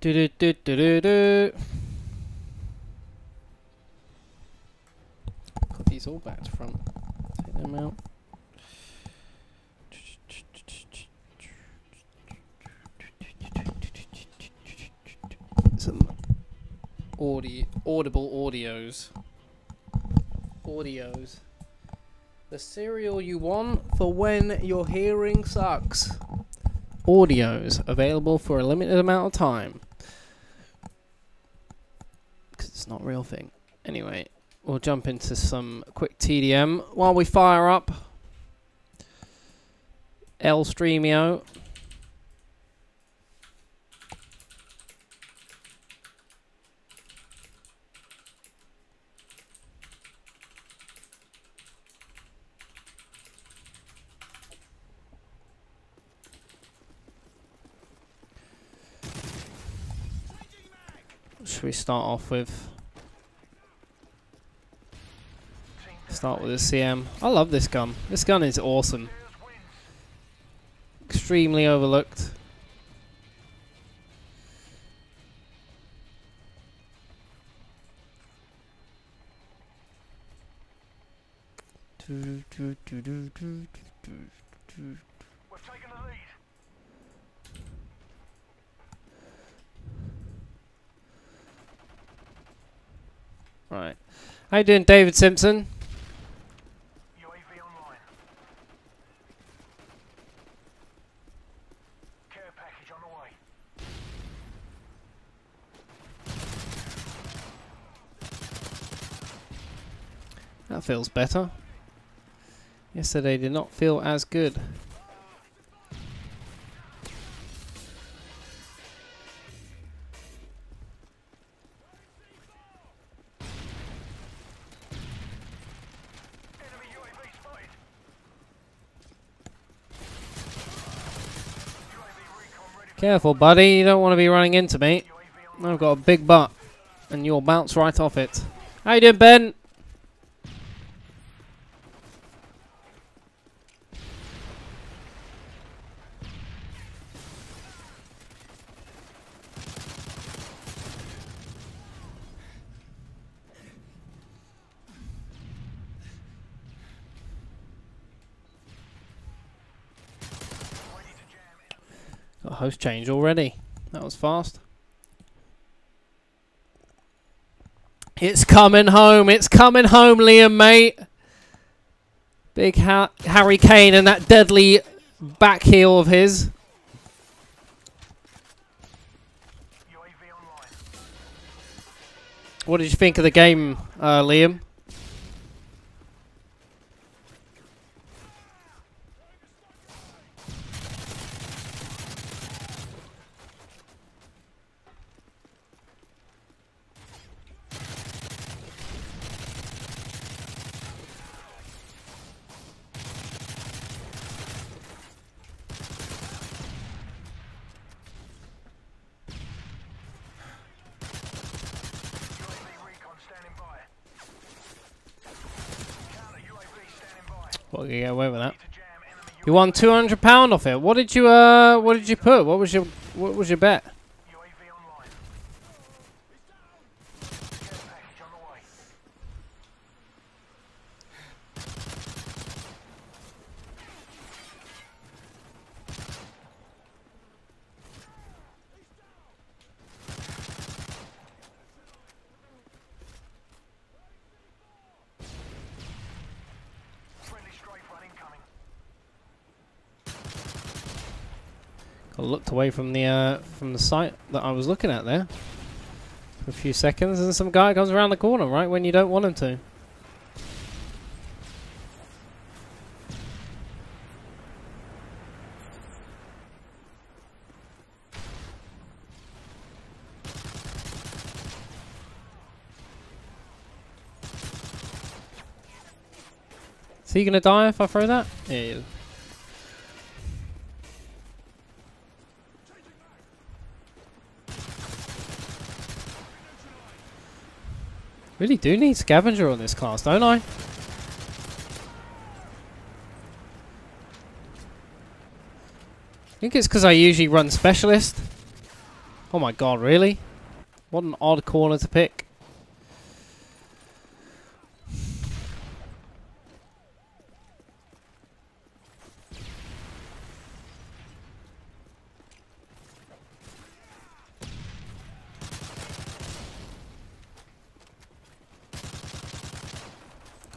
Do do do do do do. Put these all back to front. Take them out. Some audible audios. The cereal you want for when your hearing sucks. Audios available for a limited amount of time. Because it's not a real thing. Anyway, we'll jump into some quick TDM while we fire up El Streamio. Should we start off with? Start with a CM. I love this gun. This gun is awesome. Extremely overlooked. We've taken the lead. Right. How you doing, David Simpson? UAV online. Care package on the way. That feels better. Yesterday did not feel as good. Enemy UAV spotted. UAV recon ready for Careful, buddy. You don't want to be running into me. UAV on. I've got a big butt, and you'll bounce right off it. How you doing, Ben? Ready to jam. Got a host change already. That was fast. It's coming home. It's coming home, Liam, mate. Big Harry Kane and that deadly back heel of his. UAV online. What did you think of the game, Liam? UAV recon standing by. Counter UAV standing by. Well, you get away with that. Ready to jam. Enemy You won £200 off it. What did you put? What was your bet? UAV online. Care package on the way. Friendly strafe run incoming. I looked away from the site that I was looking at there for a few seconds, and some guy comes around the corner right when you don't want him to. Is he gonna die if I throw that? Yeah, he is. Really do need scavenger on this class, don't I? I think it's because I usually run specialist. Oh my god, really? What an odd corner to pick.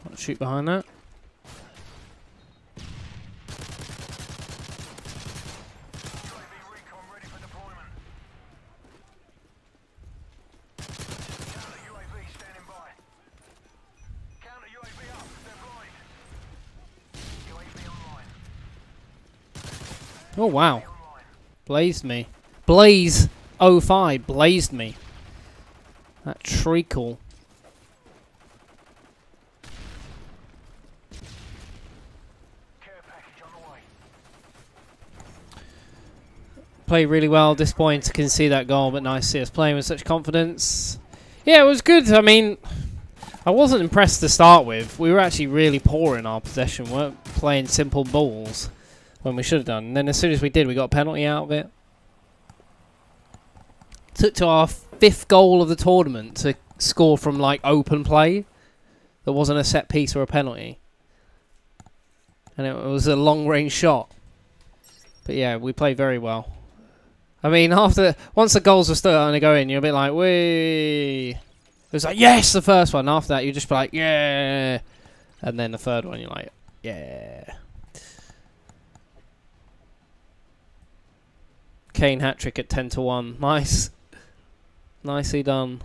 Can't shoot behind that. UAV recon ready for deployment. Counter UAV standing by. Counter UAV up. They're blind. UAV online. Oh wow. Online. Blazed me. Blaze 05 blazed me. That treacle. Care package on the way. Played really well. Disappointed to concede that goal, but nice to see us playing with such confidence. Yeah, it was good. I mean, I wasn't impressed to start with. We were actually really poor in our possession. We weren't playing simple balls when we should have done. And then as soon as we did, we got a penalty out of it. Took to our 5th goal of the tournament to score from like open play. There wasn't a set piece or a penalty. And it was a long range shot. But yeah, we played very well. I mean, once the goals were starting to go in, you're a bit like, wee. It was like, yes, the first one. After that, you just be like, yeah. And then the third one, you're like, yeah. Kane hat-trick at 10-1. Nice. Nicely done.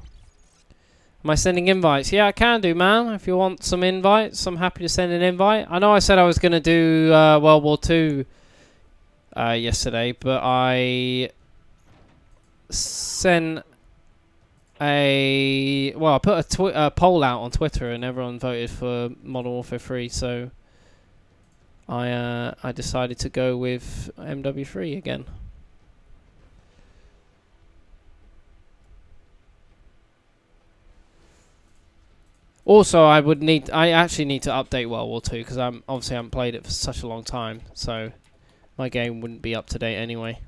Am I sending invites? Yeah, I can do, man. If you want some invites, I'm happy to send an invite. I know I said I was going to do World War II yesterday, but I sent I put a poll out on Twitter and everyone voted for Modern Warfare 3, so I decided to go with MW3 again. Also, I actually need to update World War 2 because I obviously haven't played it for such a long time, so my game wouldn't be up to date anyway.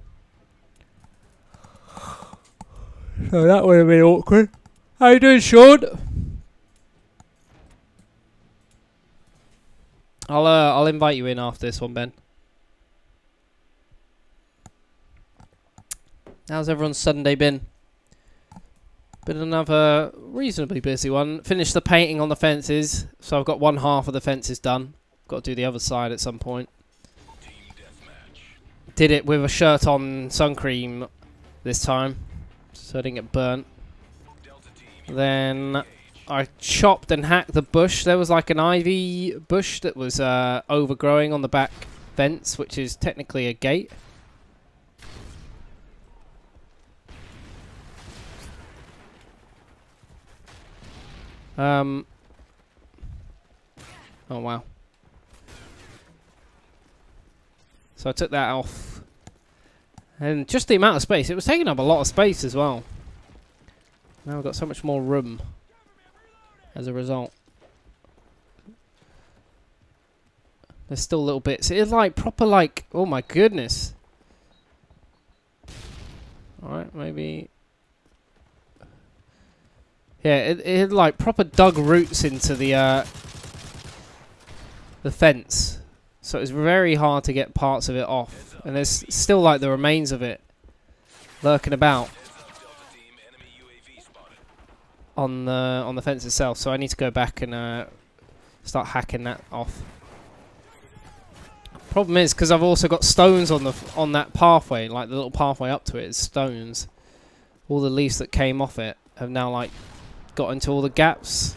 So that would have been awkward. How you doing, Sean? I'll invite you in after this one, Ben. How's everyone's Sunday been? Been another reasonably busy one. Finished the painting on the fences, so I've got one half of the fences done. Got to do the other side at some point. Did it with a shirt on, sun cream this time, so I didn't get burnt. Then I chopped and hacked the bush. There was like an ivy bush that was overgrowing on the back fence, which is technically a gate. Oh wow. So I took that off. And just the amount of space. It was taking up a lot of space as well. Now we've got so much more room as a result. There's still little bits. It's like proper like, oh my goodness. Alright, maybe. Yeah, it had like proper dug roots into the fence. So it's very hard to get parts of it off. And there's still like the remains of it lurking about on the fence itself. So I need to go back and start hacking that off. Problem is, because I've also got stones on that pathway, like the little pathway up to it is stones. All the leaves that came off it have now like got into all the gaps,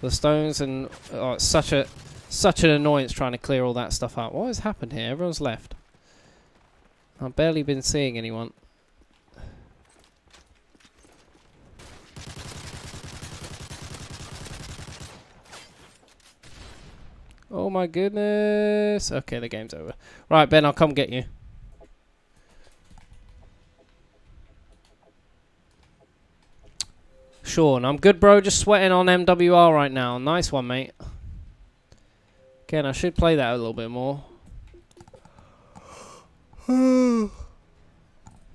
the stones, and it's such an annoyance trying to clear all that stuff up. What has happened here? Everyone's left. I've barely been seeing anyone. Oh my goodness. Okay, the game's over. Right, Ben, I'll come get you. Sean, I'm good, bro. Just sweating on MWR right now. Nice one, mate. Again, I should play that a little bit more.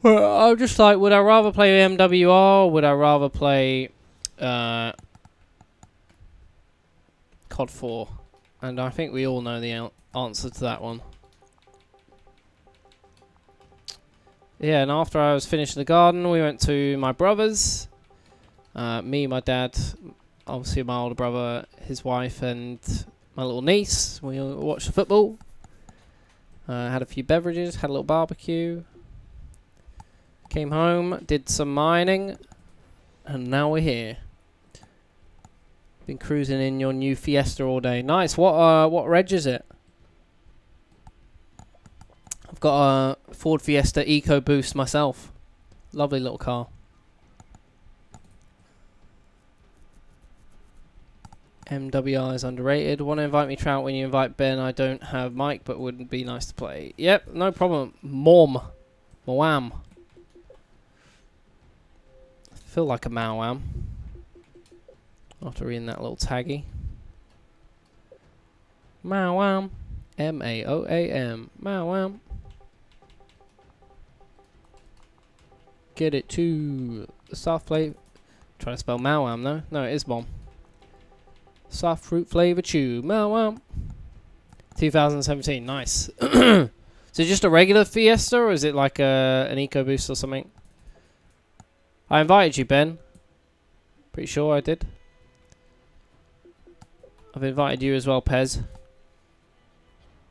Well, I'm just like, would I rather play MWR or would I rather play COD 4? And I think we all know the answer to that one. Yeah, and after I was finishing the garden, we went to my brother's. Me, my dad, obviously my older brother, his wife, and my little niece. We watched the football. Had a few beverages, had a little barbecue. Came home, did some mining, and now we're here. Been cruising in your new Fiesta all day. Nice. What reg is it? I've got a Ford Fiesta EcoBoost myself. Lovely little car. MWR is underrated. Want to invite me, Trout, when you invite Ben? I don't have mic, but wouldn't be nice to play. Yep, no problem. Mom. Mawam. I feel like a Mawam after reading that little taggy. Mawam. M-A-O-A-M. Mawam. Get it to the soft flavor. Trying to spell Mawam, though. No, it is bomb. Soft fruit flavor chew. Mawam. 2017. Nice. So just a regular Fiesta, or is it like an EcoBoost or something? I invited you, Ben. Pretty sure I did. I've invited you as well, Pez.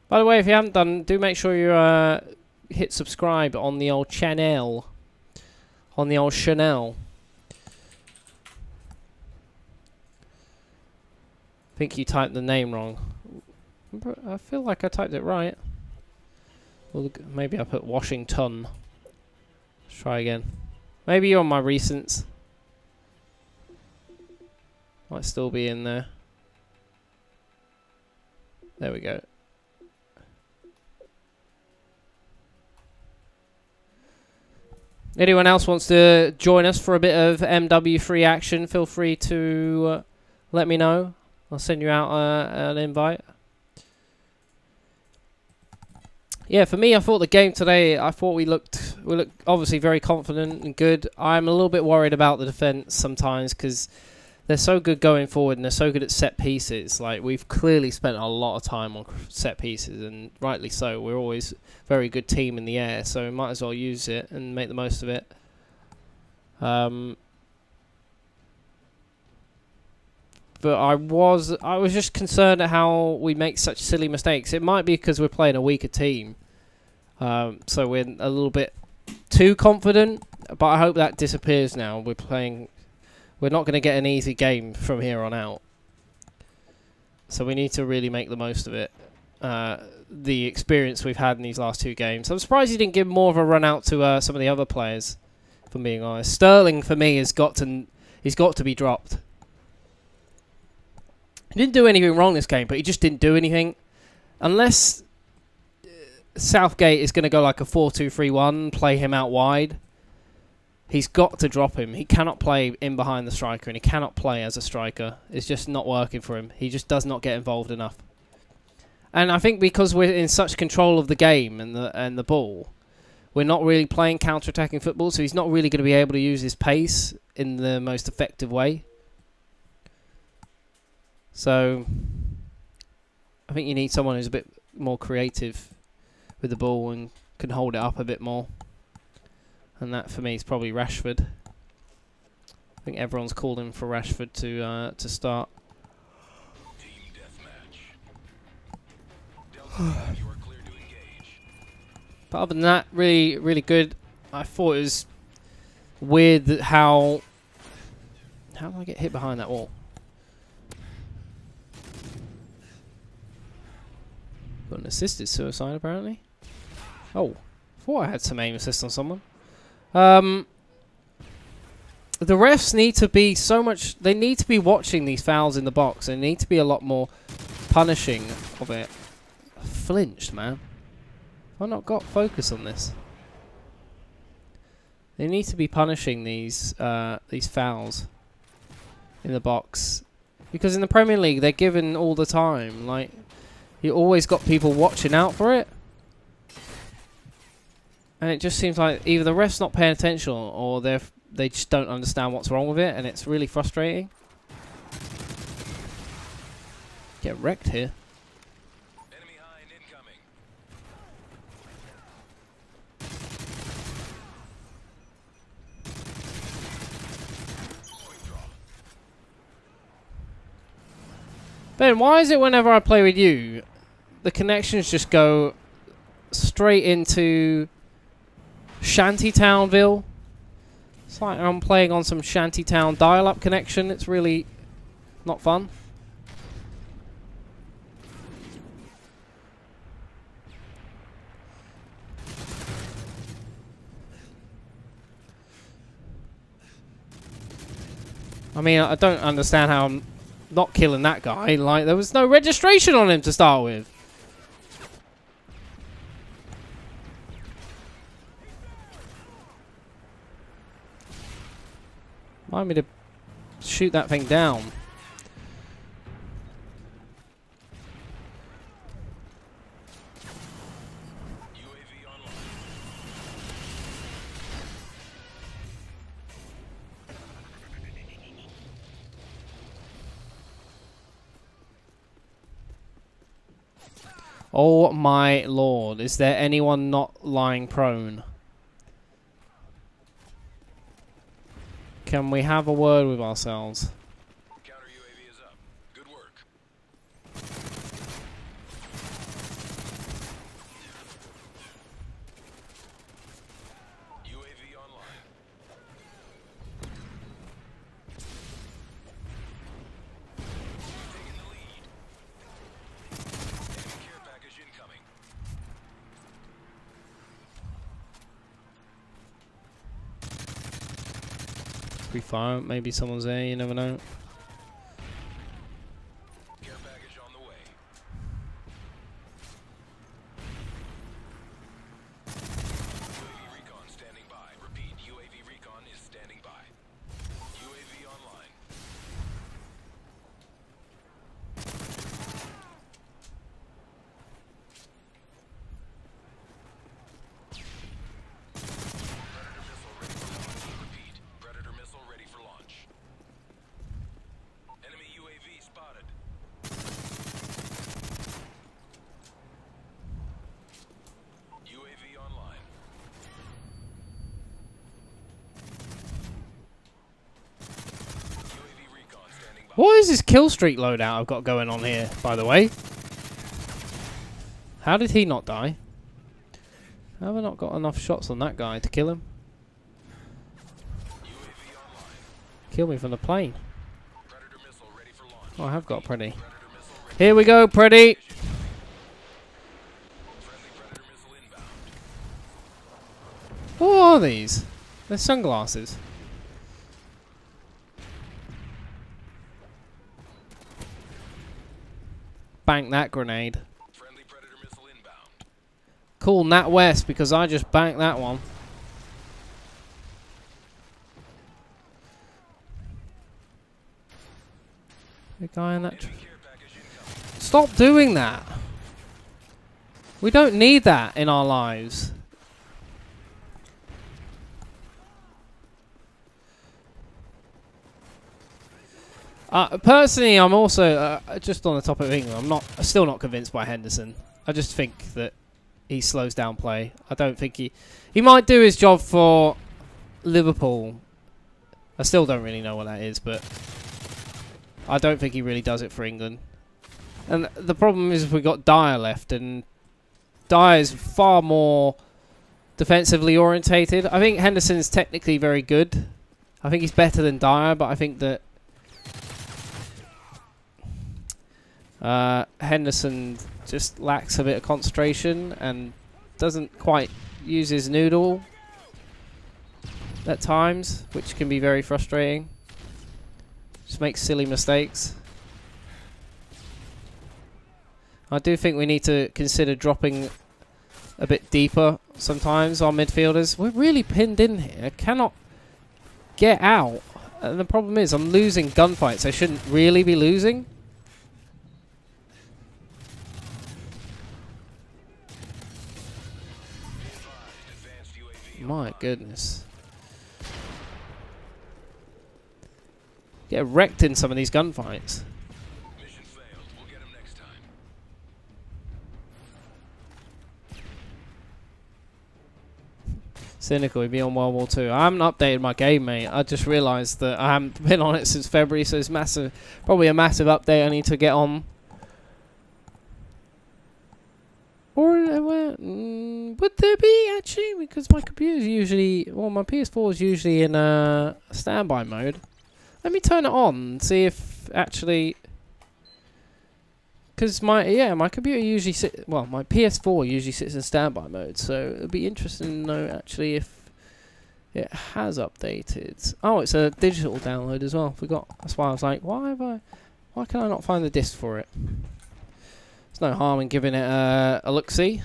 By the way, if you haven't done, do make sure you hit subscribe on the old channel. On the old Chanel. I think you typed the name wrong. I feel like I typed it right. Well, maybe I put Washington. Let's try again. Maybe you're on my recents. Might still be in there. There we go. Anyone else wants to join us for a bit of MW3 action, feel free to let me know. I'll send you out an invite. Yeah, for me, I thought the game today, I thought we looked obviously very confident and good. I'm a little bit worried about the defense sometimes because they're so good going forward and they're so good at set pieces. Like, we've clearly spent a lot of time on set pieces, and rightly so. We're always a very good team in the air, so we might as well use it and make the most of it. But I was just concerned at how we make such silly mistakes. It might be because we're playing a weaker team, so we're a little bit too confident. But I hope that disappears now. We're not going to get an easy game from here on out, so we need to really make the most of it. The experience we've had in these last two games. I'm surprised he didn't give more of a run out to some of the other players. If I'm being honest, Sterling for me he's got to be dropped. He didn't do anything wrong this game, but he just didn't do anything. Unless Southgate is going to go like a 4-2-3-1, play him out wide, he's got to drop him. He cannot play in behind the striker, and he cannot play as a striker. It's just not working for him. He just does not get involved enough. And I think because we're in such control of the game and the ball, we're not really playing counter-attacking football, so he's not really going to be able to use his pace in the most effective way. So I think you need someone who's a bit more creative with the ball and can hold it up a bit more. And that for me is probably Rashford. I think everyone's called him for Rashford to start. Team deathmatch. You are clear to engage. But other than that, really, really good. I thought it was weird that how did I get hit behind that wall? Got an assisted suicide apparently. Oh, I thought I had some aim assist on someone. The refs need to be they need to be watching these fouls in the box. They need to be a lot more punishing of it. I flinched, man. I've not got focus on this. They need to be punishing these fouls in the box, because in the Premier League they're given all the time. Like, you always got people watching out for it. And it just seems like either the ref's not paying attention or they just don't understand what's wrong with it, and it's really frustrating. Get wrecked here. Enemy hind incoming. Quick draw. Ben, why is it whenever I play with you, the connections just go straight into Shantytownville? It's like I'm playing on some Shantytown dial-up connection. It's really not fun. I mean, I don't understand how I'm not killing that guy. Like, there was no registration on him to start with. Remind me to shoot that thing down. UAV online. Oh my lord, is there anyone not lying prone? Can we have a word with ourselves? Counter UAV is up. Good work. UAV online. Taking the lead. Enemy care package incoming. Free fire, maybe someone's there, you never know. Care package on the way. UAV recon standing by. Repeat, UAV recon is standing by. UAV online. Predator missile ready for launch. Repeat, Predator missile ready for launch. Enemy UAV spotted. UAV online. UAV recon standing by. What is this kill streak loadout I've got going on here, by the way? How did he not die? How have I not got enough shots on that guy to kill him? UAV online. Kill me from the plane. Predator missile ready for launch. Oh, I have got Pretty. Predator missile ready. Here we go, Pretty. Friendly Predator missile inbound. What are these? They're sunglasses. Bank that grenade. Friendly Predator missile inbound. Cool, Nat West, because I just banked that one. The guy in that. Enemy care package incoming. Stop doing that. We don't need that in our lives. Personally, I'm also just on the topic of England. I'm still not convinced by Henderson. I just think that he slows down play. I don't think he might do his job for Liverpool. I still don't really know what that is, but I don't think he really does it for England. And the problem is we've got Dyer left, and Dyer is far more defensively orientated. I think Henderson's technically very good. I think he's better than Dyer, but I think that Henderson just lacks a bit of concentration and doesn't quite use his noodle at times, which can be very frustrating. Just makes silly mistakes. I do think we need to consider dropping a bit deeper sometimes, our midfielders. We're really pinned in here. Cannot get out. And the problem is I'm losing gunfights I shouldn't really be losing. Advised, advanced My goodness. Get wrecked in some of these gunfights. Mission failed. We'll get him next time. Cynical, he'd be on World War II. I haven't updated my game, mate. I just realised that I haven't been on it since February, so it's massive. Probably a massive update I need to get on. Or would there be, actually? Because my computer's usually... Well, my PS4 is usually in standby mode. Let me turn it on and see if actually... Because my computer usually sits... Well, my PS4 usually sits in standby mode, so it'd be interesting to know actually if it has updated. Oh, it's a digital download as well. Forgot. That's why I was like, why can I not find the disc for it? There's no harm in giving it a look-see.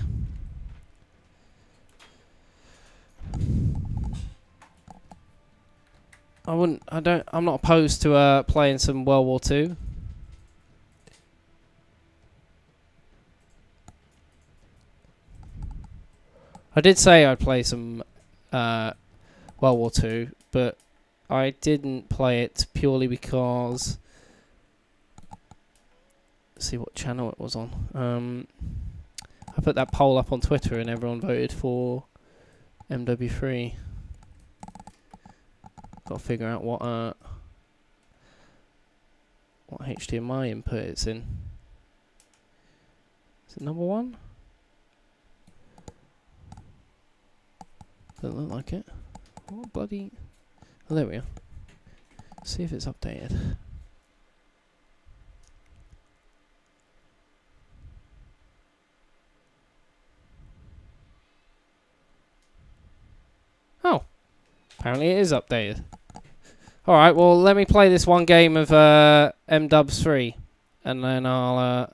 I'm not opposed to playing some World War II. I did say I'd play some World War II, but I didn't play it purely because... Let's see what channel it was on. I put that poll up on Twitter and everyone voted for MW3. Got to figure out what HDMI input it's in. Is it number 1? Doesn't look like it. What bloody... Oh, there we are. See if it's updated. Oh. Apparently it is updated. Alright, well, let me play this one game of MW3. And then I'll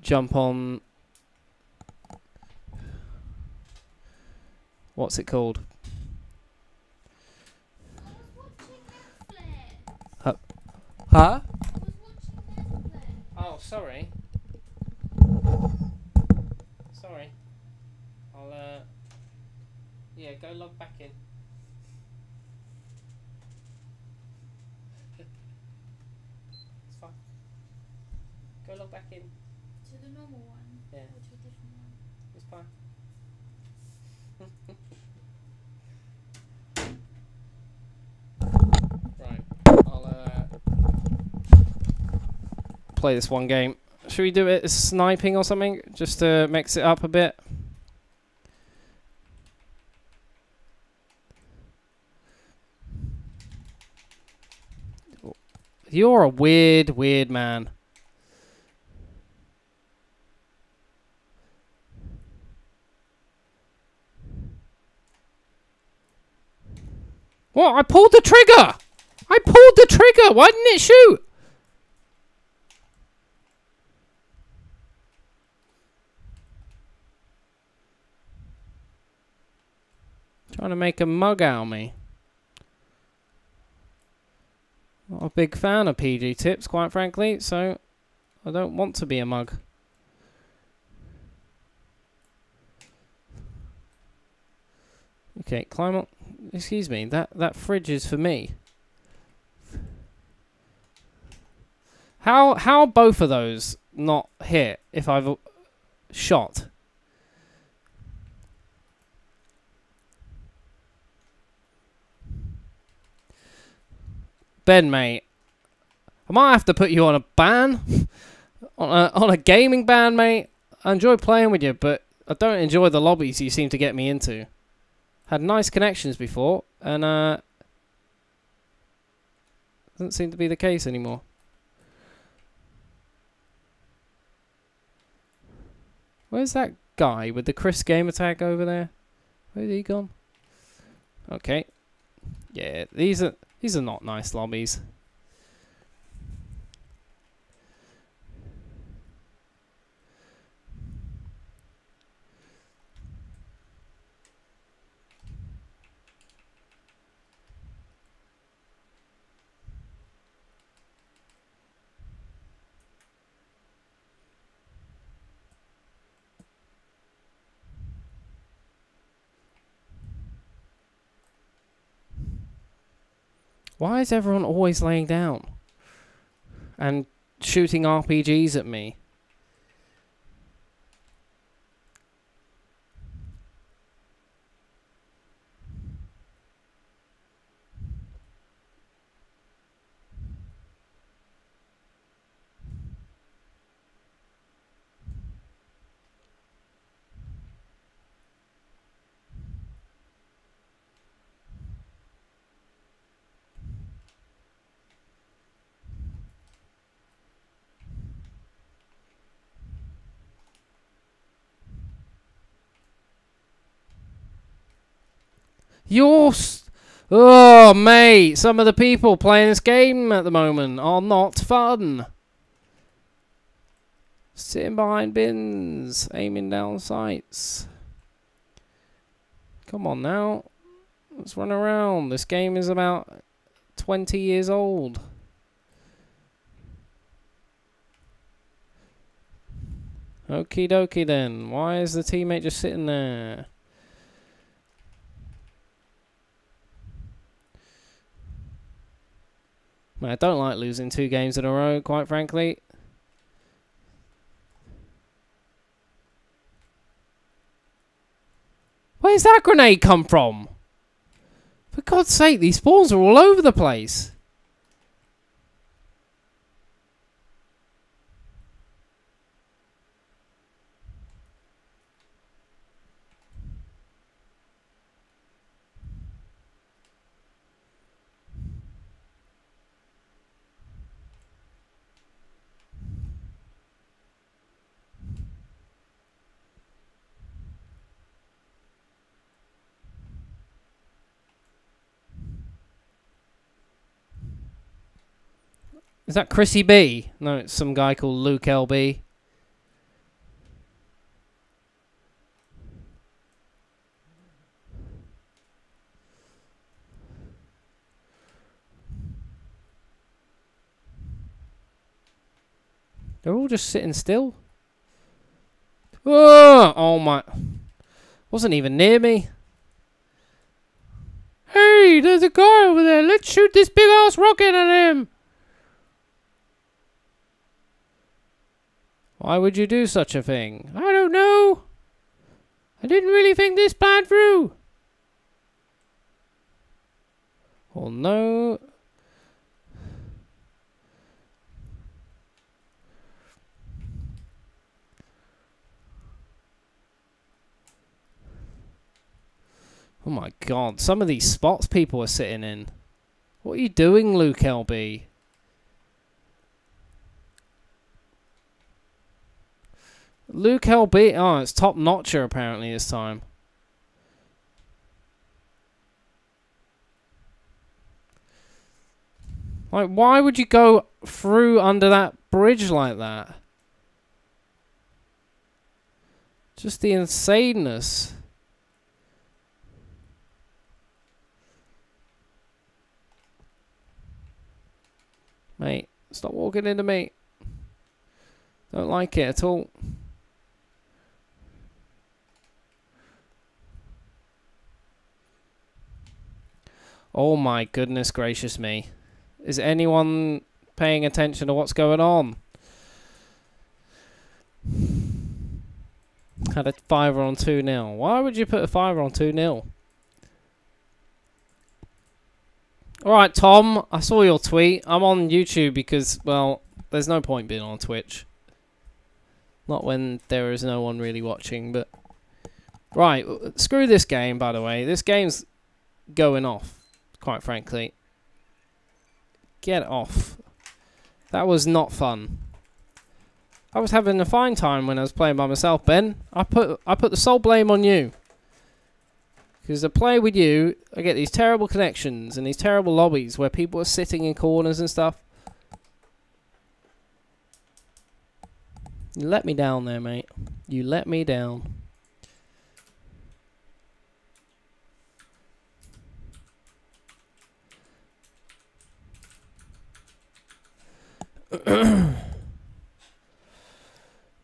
jump on... What's it called? Huh? Oh, sorry. Sorry. I'll, yeah, go log back in. It's fine. Go log back in. To the normal one? Yeah. Or to a different one? It's fine. Right. I'll play this one game. Should we do it as sniping or something? Just to mix it up a bit. You're a weird, weird man. What? I pulled the trigger! I pulled the trigger! Why didn't it shoot? Trying to make a mug out of me. Not a big fan of PG tips, quite frankly, so I don't want to be a mug. Okay, climb up. Excuse me, that fridge is for me. How both of those not hit if I've shot? Ben, mate, I might have to put you on a ban, on a gaming ban, mate. I enjoy playing with you, but I don't enjoy the lobbies you seem to get me into. Had nice connections before, and doesn't seem to be the case anymore. Where's that guy with the Chris gamer tag over there? Where's he gone? Okay. Yeah, these are not nice lobbies. Why is everyone always laying down? And shooting RPGs at me? Oh, mate, some of the people playing this game at the moment are not fun. Sitting behind bins, aiming down sights. Come on now. Let's run around. This game is about 20 years old. Okie dokie then. Why is the teammate just sitting there? I don't like losing 2 games in a row, quite frankly. Where's that grenade come from? For God's sake, these spawns are all over the place. Is that Chrissy B? No, it's some guy called Luke LB. They're all just sitting still. Oh my. Wasn't even near me. Hey, there's a guy over there. Let's shoot this big ass rocket at him. Why would you do such a thing? I don't know. I didn't really think this bad through. Oh no. Oh my God, some of these spots people are sitting in. What are you doing, Luke LB? Luke LB, oh, it's top notcher apparently this time. Like, why would you go through under that bridge like that? Just the insaneness. Mate, stop walking into me. Don't like it at all. Oh my goodness gracious me. Is anyone paying attention to what's going on? Had a 5 on 2-0. Why would you put a 5 on 2-0? Alright, Tom, I saw your tweet. I'm on YouTube because, well, there's no point being on Twitch. Not when there is no one really watching, but... Right, screw this game, by the way. This game's going off, quite frankly. Get off. That was not fun. I was having a fine time when I was playing by myself, Ben. I put the sole blame on you. Because to play with you, I get these terrible connections and these terrible lobbies where people are sitting in corners and stuff. You let me down there, mate. You let me down.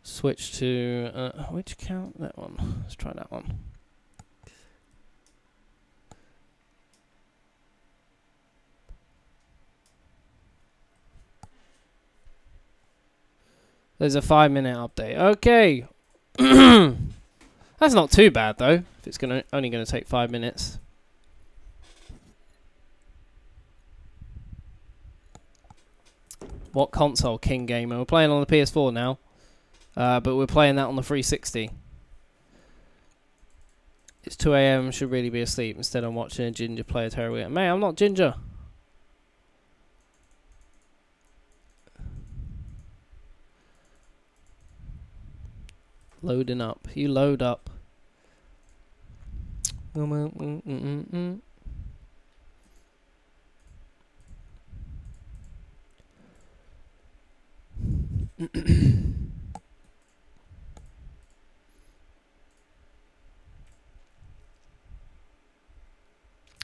Switch to which account? That one. Let's try that one. There's a 5-minute update. Okay. That's not too bad though. If it's only gonna take 5 minutes. What console, King Gamer? We're playing on the PS4 now, but we're playing that on the 360. It's 2 AM. Should really be asleep. Instead, I'm watching a ginger play a terrible game. Mate, I'm not ginger. Loading up. You load up.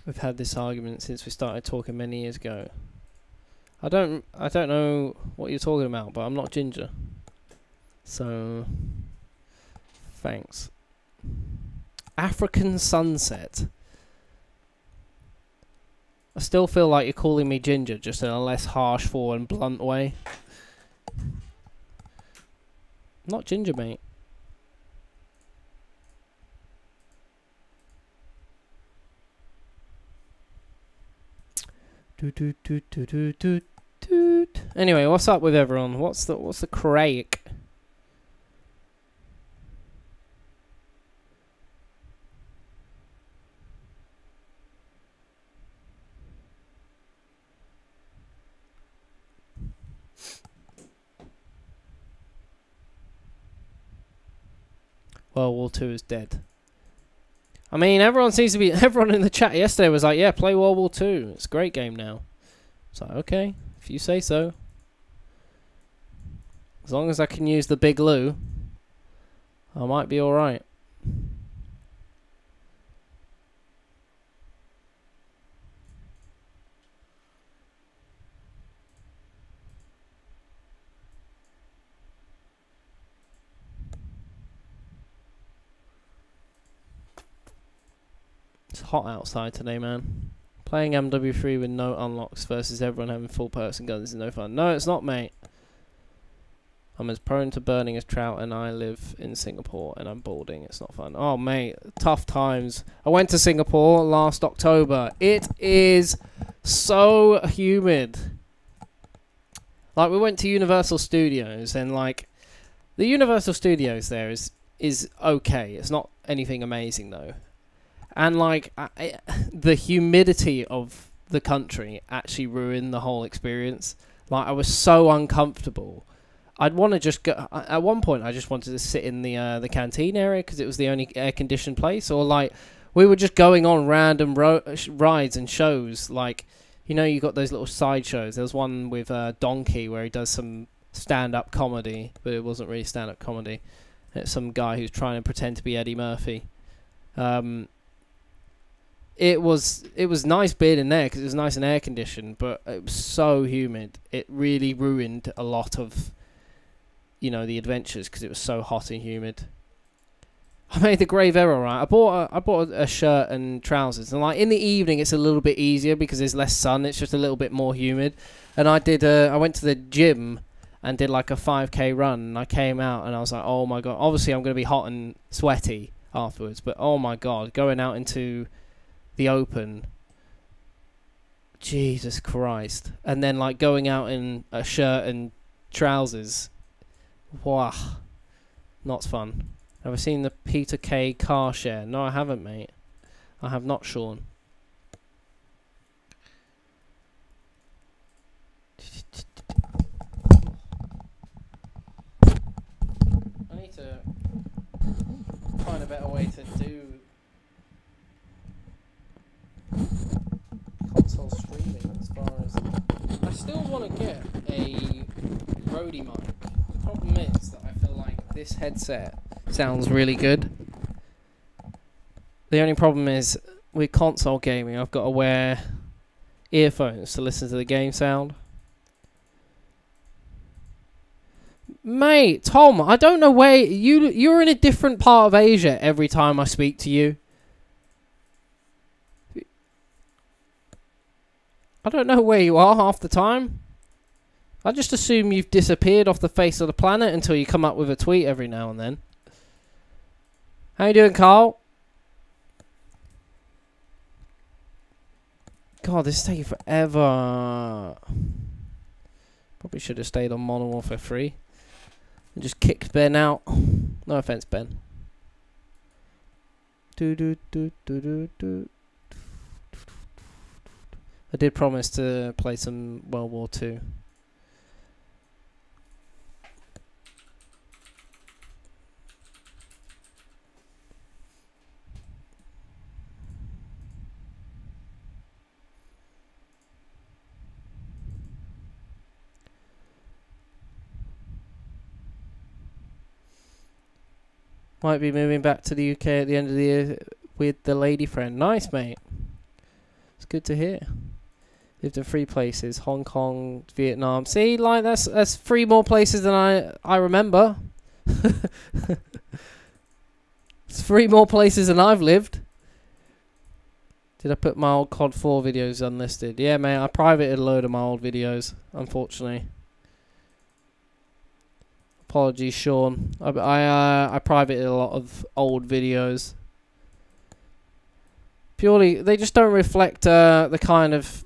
We've had this argument since we started talking many years ago. I don't know what you're talking about, but I'm not ginger. So thanks. African sunset. I still feel like you're calling me ginger, just in a less harsh, forward and blunt way. Not ginger, mate. Anyway, what's up with everyone? What's the crack? World War II is dead. I mean, everyone seems to be... Everyone in the chat yesterday was like, yeah, play World War II. It's a great game now. It's like, okay, if you say so. As long as I can use the Big Lou, I might be alright. It's hot outside today, man. Playing MW3 with no unlocks versus everyone having full person guns is no fun. No, it's not, mate. I'm as prone to burning as Trout, and I live in Singapore, and I'm balding. It's not fun. Oh, mate, tough times. I went to Singapore last October. It is so humid. Like, we went to Universal Studios, and, like, the Universal Studios there is okay. It's not anything amazing, though. And, like, the humidity of the country actually ruined the whole experience. Like, I was so uncomfortable. I'd want to just go... At one point, I just wanted to sit in the canteen area because it was the only air-conditioned place. Or, like, we were just going on random rides and shows. Like, you know, you got those little side shows. There was one with Donkey where he does some stand-up comedy. But it wasn't really stand-up comedy. It's some guy who's trying to pretend to be Eddie Murphy. It was nice being in there because it was nice and air conditioned, but it was so humid. It really ruined a lot of, you know, the adventures because it was so hot and humid. I made the grave error, right? I bought a shirt and trousers, and like in the evening it's a little bit easier because there's less sun. It's just a little bit more humid. And I went to the gym and did like a 5k run, and I came out and I was like, oh my god. Obviously I'm going to be hot and sweaty afterwards, but oh my god, going out into the open, Jesus Christ. And then like going out in a shirt and trousers, wow, not fun. Have I seen the Peter K car share? No, I haven't, mate. I have not, Sean. I need to find a better way to do console streaming. As far as I still want to get a Rode mic. The problem is that I feel like this headset sounds really good. The only problem is with console gaming, I've got to wear earphones to listen to the game sound. Mate, Tom, I don't know where you're in a different part of Asia every time I speak to you. I don't know where you are half the time. I just assume you've disappeared off the face of the planet until you come up with a tweet every now and then. How you doing, Carl? God, this is taking forever. Probably should have stayed on Modern Warfare 3 and just kicked Ben out. No offense, Ben. I did promise to play some World War 2. Might be moving back to the UK at the end of the year with the lady friend. Nice, mate. It's good to hear. Lived in 3 places: Hong Kong, Vietnam. See, like that's 3 more places than I remember. It's 3 more places than I've lived. Did I put my old COD 4 videos unlisted? Yeah, mate. I privated a load of my old videos, unfortunately. Apologies, Sean. I privated a lot of old videos. Purely, they just don't reflect the kind of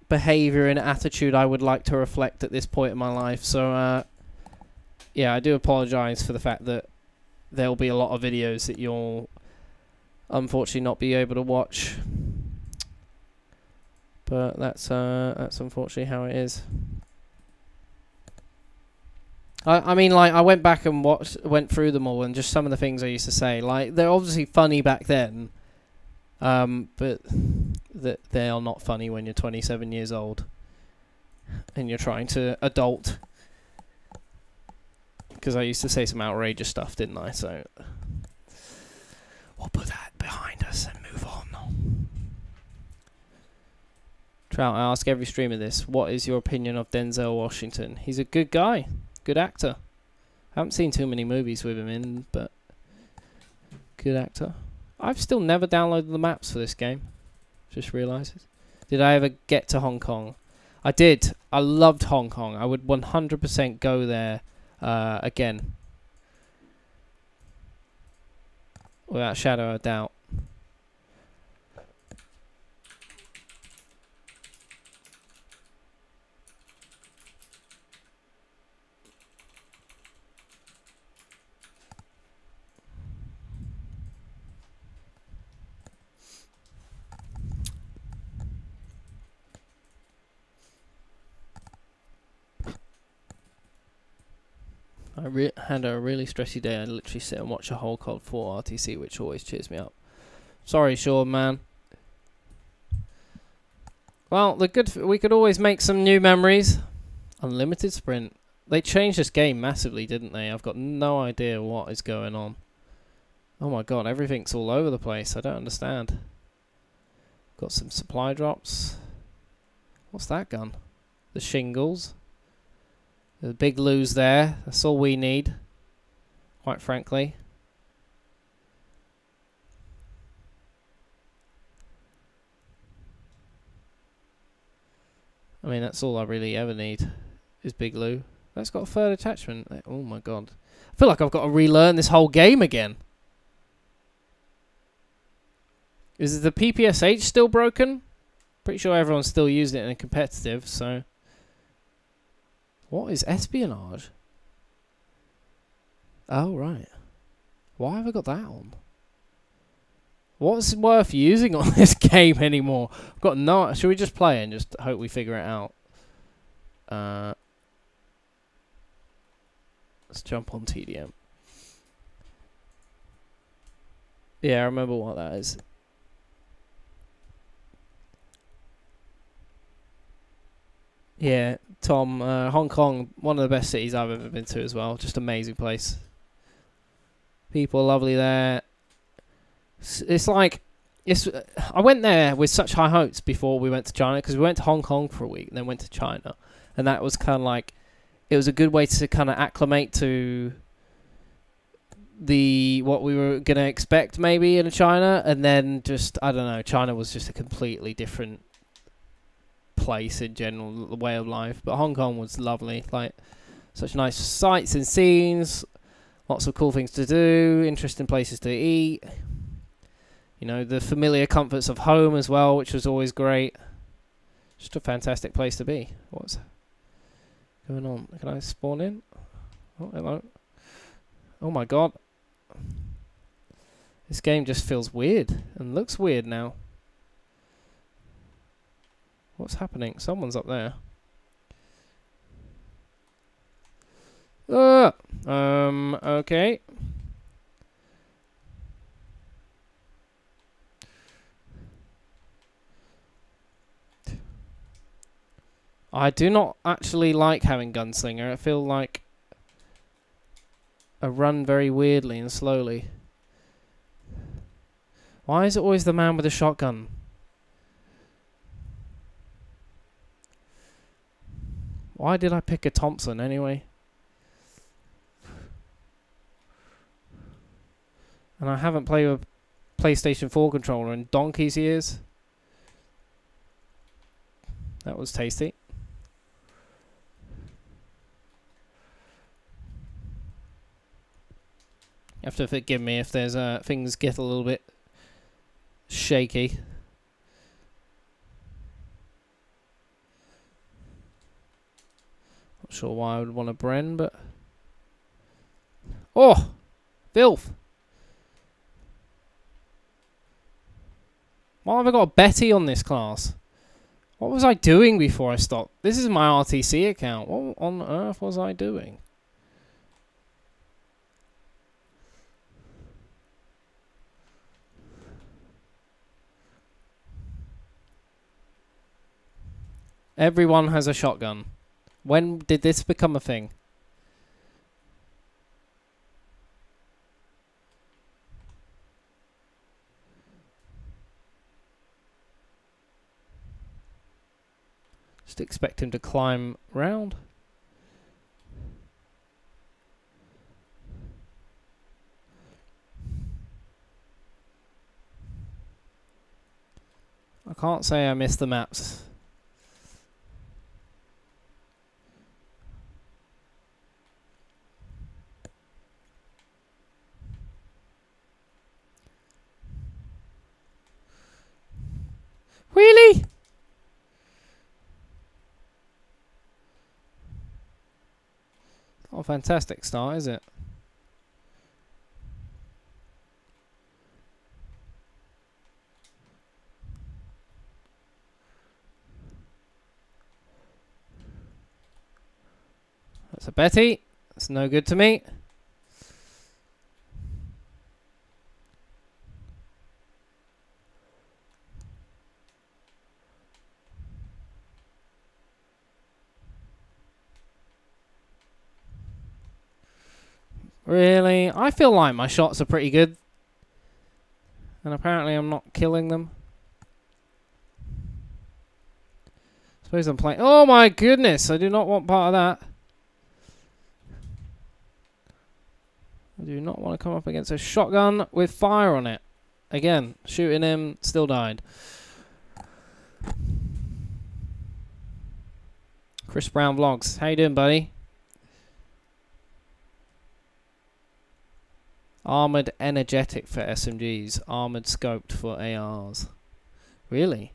behavior and attitude I would like to reflect at this point in my life. So, yeah, I do apologize for the fact that there'll be a lot of videos that you'll unfortunately not be able to watch. But that's unfortunately how it is. I mean, like, I went back and went through them all, and just some of the things I used to say, like, they're obviously funny back then, but they are not funny when you're 27 years old and you're trying to adult. Because I used to say some outrageous stuff, didn't I? So we'll put that behind us and move on. Trout, I ask every streamer this: what is your opinion of Denzel Washington? He's a good guy. Good actor. I haven't seen too many movies with him in, but good actor. I've still never downloaded the maps for this game. Just realised. Did I ever get to Hong Kong? I did. I loved Hong Kong. I would 100% go there again. Without a shadow of a doubt. I had a really stressy day. I literally sit and watch a whole COD 4 RTC, which always cheers me up. Sorry, Sean, man. Well, we could always make some new memories. Unlimited sprint. They changed this game massively, didn't they? I've got no idea what is going on. Oh my god, everything's all over the place. I don't understand. Got some supply drops. What's that gun? The shingles. The big lose there. That's all we need, quite frankly. I mean, that's all I really ever need is Big Lou. That's got a third attachment. Oh my god. I feel like I've got to relearn this whole game again. Is the PPSH still broken? Pretty sure everyone's still using it in a competitive, so... What is espionage? Oh, right. Why have I got that on? What's worth using on this game anymore? I've got no... Should we just play and just hope we figure it out? Let's jump on TDM. Yeah, I remember what that is. Yeah, Tom, Hong Kong, one of the best cities I've ever been to as well. Just amazing place. People lovely there. It's like, I went there with such high hopes before we went to China, because we went to Hong Kong for a week and then went to China. And that was kind of like, it was a good way to kind of acclimate to what we were going to expect maybe in China. And then just, I don't know, China was just a completely different place in general, the way of life. But Hong Kong was lovely. Like, such nice sights and scenes, lots of cool things to do, interesting places to eat. You know, the familiar comforts of home as well, which was always great. Just a fantastic place to be. What's going on? Can I spawn in? Oh, hello. Oh my god. This game just feels weird and looks weird now. What's happening? Someone's up there. Okay. I do not actually like having Gunslinger. I feel like I run very weirdly and slowly. Why is it always the man with a shotgun? Why did I pick a Thompson anyway? And I haven't played with PlayStation 4 controller in donkey's years. That was tasty. You have to forgive me if there's things get a little bit shaky. Not sure why I would want a Bren, but oh, filth! Why have I got a Betty on this class? What was I doing before I stopped? This is my RTC account. What on earth was I doing? Everyone has a shotgun. When did this become a thing? Just expect him to climb round. I can't say I missed the maps. Really? Not a fantastic start, is it? That's a Betty. That's no good to me. Really? I feel like my shots are pretty good. And apparently I'm not killing them. Suppose I'm playing... Oh my goodness! I do not want part of that. I do not want to come up against a shotgun with fire on it. Again, shooting him, still died. Chris Brown Vlogs. How you doing, buddy? Armoured energetic for SMGs. Armoured scoped for ARs. Really?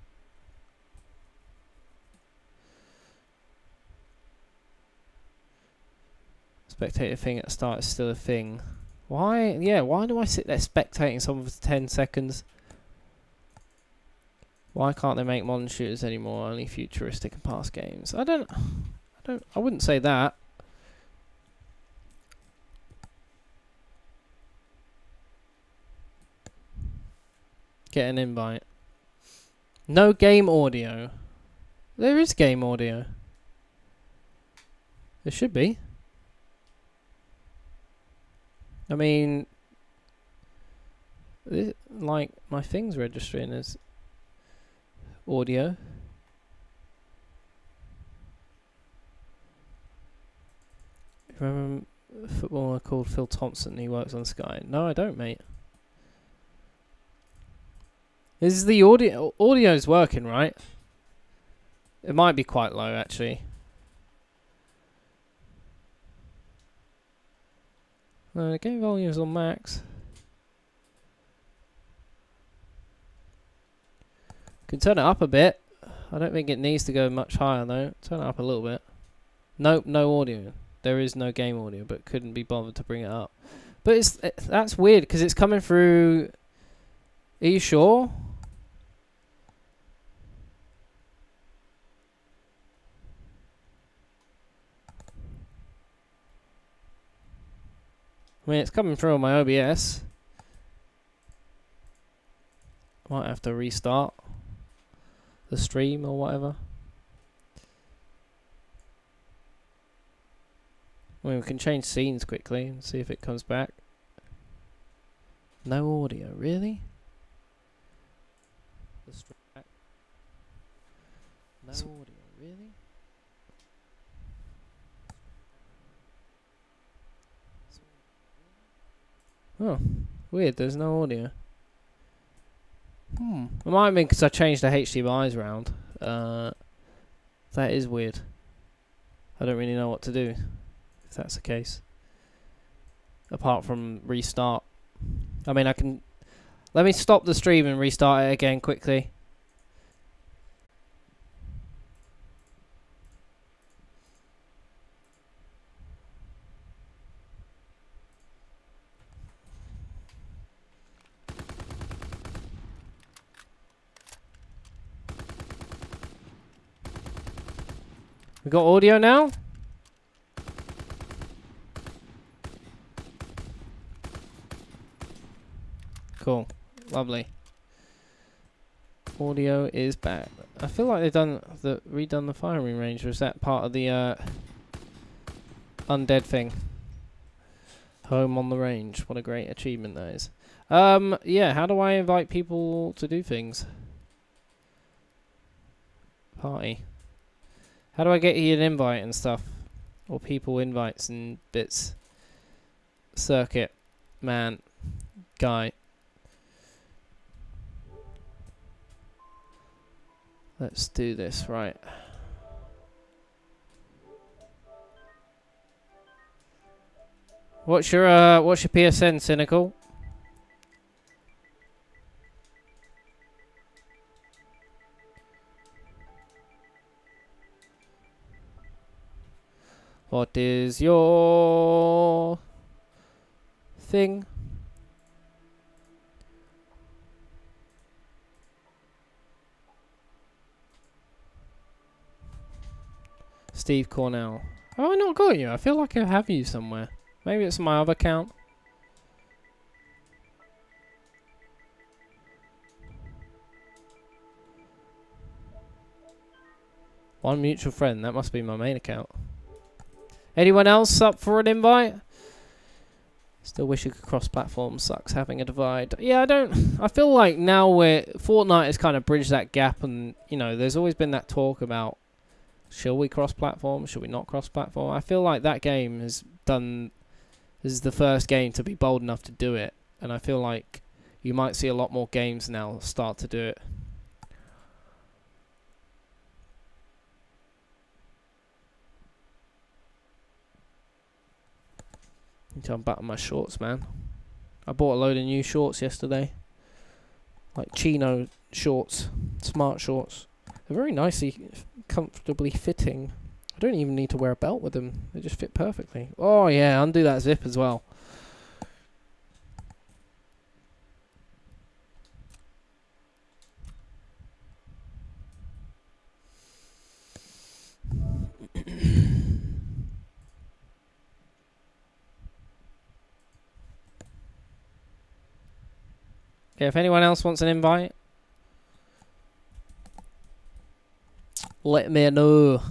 Spectator thing at the start is still a thing. Why? Yeah, why do I sit there spectating someone for 10 seconds? Why can't they make modern shooters anymore? Only futuristic and past games. I wouldn't say that. Get an invite. No game audio. There is game audio. There should be. I mean, like my thing's registering as audio. Remember a footballer called Phil Thompson? He works on Sky. No, I don't, mate. Is the audio's working, right? It might be quite low, actually. No, the game volume is on max. Can turn it up a bit. I don't think it needs to go much higher though. Turn it up a little bit. Nope, no audio. There is no game audio, but couldn't be bothered to bring it up. But that's weird because it's coming through. Are you sure? I mean, it's coming through on my OBS. Might have to restart the stream or whatever. I mean, we can change scenes quickly and see if it comes back. No audio, really? No audio, really? Oh, weird, there's no audio. It might have been because I changed the HDMI's around. That is weird. I don't really know what to do if that's the case. Apart from restart. I mean, I can... Let me stop the stream and restart it again quickly. We got audio now? Cool. Lovely. Audio is back. I feel like they've redone the firing range, or is that part of the undead thing? Home on the range. What a great achievement that is. Yeah, how do I invite people to do things? Party. How do I get you an invite and stuff? Or people invites and bits? Circuit. Man. Guy. Let's do this, right. What's your PSN, Cynical? What is your thing? Steve Cornell. Have I not got you? I feel like I have you somewhere. Maybe it's my other account. One mutual friend. That must be my main account. Anyone else up for an invite? Still wish you could cross-platform. Sucks having a divide. Yeah, I feel like now Fortnite has kind of bridged that gap, and you know, there's always been that talk about shall we cross-platform? Should we not cross-platform? I feel like that game is the first game to be bold enough to do it, and I feel like you might see a lot more games now start to do it. Need to unbutton my shorts, man. I bought a load of new shorts yesterday, like chino shorts, smart shorts. They're very nicely, comfortably fitting. I don't even need to wear a belt with them. They just fit perfectly. Oh yeah, undo that zip as well. Yeah, if anyone else wants an invite, let me know.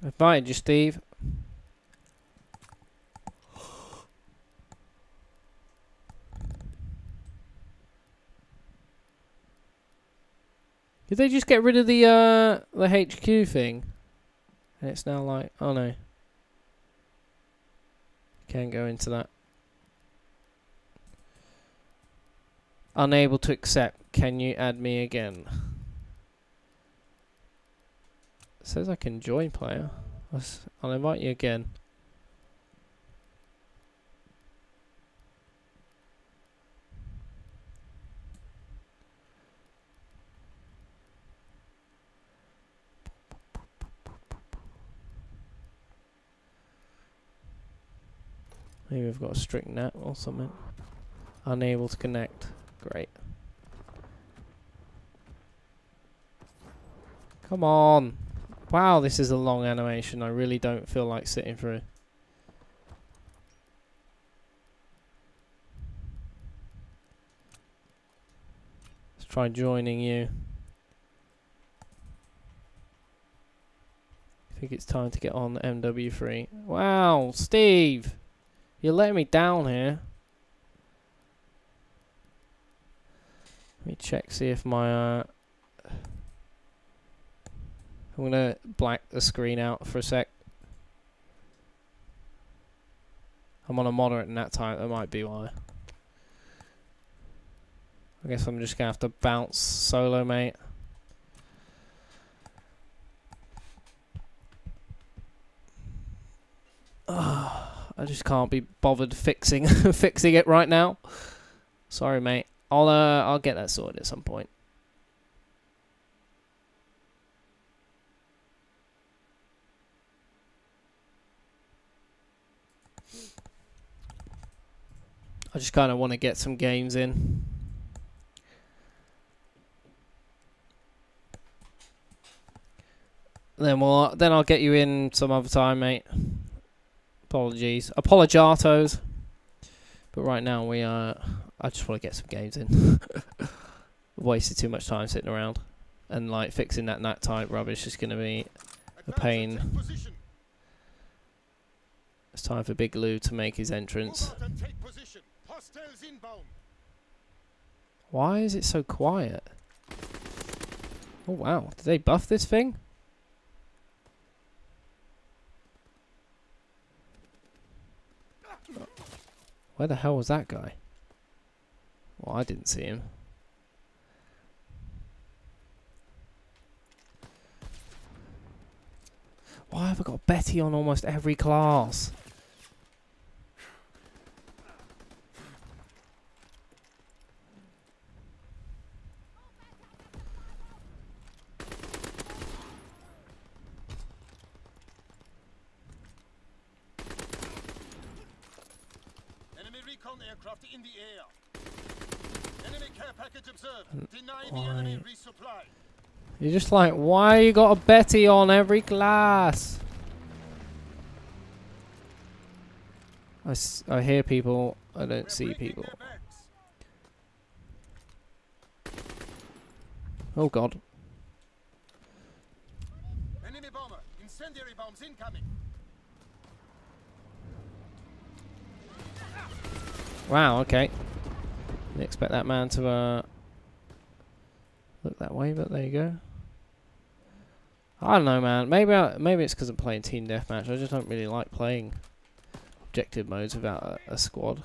I invited you, Steve. Did they just get rid of the HQ thing? And it's now like, oh no. Can't go into that. Unable to accept. Can you add me again? It says I can join player. I'll invite you again. Maybe we've got a strict net or something. Unable to connect. Great. Come on. Wow, this is a long animation. I really don't feel like sitting through. Let's try joining you. I think it's time to get on MW3. Wow, Steve! You're letting me down here. Let me check, see if my... I'm going to black the screen out for a sec. I'm on a moderate in that time, that might be why. I guess I'm just going to have to bounce solo, mate. I just can't be bothered fixing fixing it right now. Sorry, mate. I'll get that sorted at some point. I just kind of want to get some games in. Then I'll get you in some other time, mate. Apologies. Apologiatos. But right now I just want to get some games in. Wasted too much time sitting around. And like fixing that NAT type rubbish is gonna be a pain. It's time for Big Lou to make his entrance. Why is it so quiet? Oh wow, did they buff this thing? Where the hell was that guy? Well, I didn't see him. Why have I got Betty on almost every class? Aircraft in the air. Enemy care package observed. Deny the enemy resupply. You're just like, why you got a Betty on every class? I hear people, I don't see people. Oh god. Enemy bomber. Incendiary bombs incoming. Wow, okay. Didn't expect that man to look that way, but there you go. I don't know, man. Maybe it's because I'm playing team deathmatch. I just don't really like playing objective modes without a squad.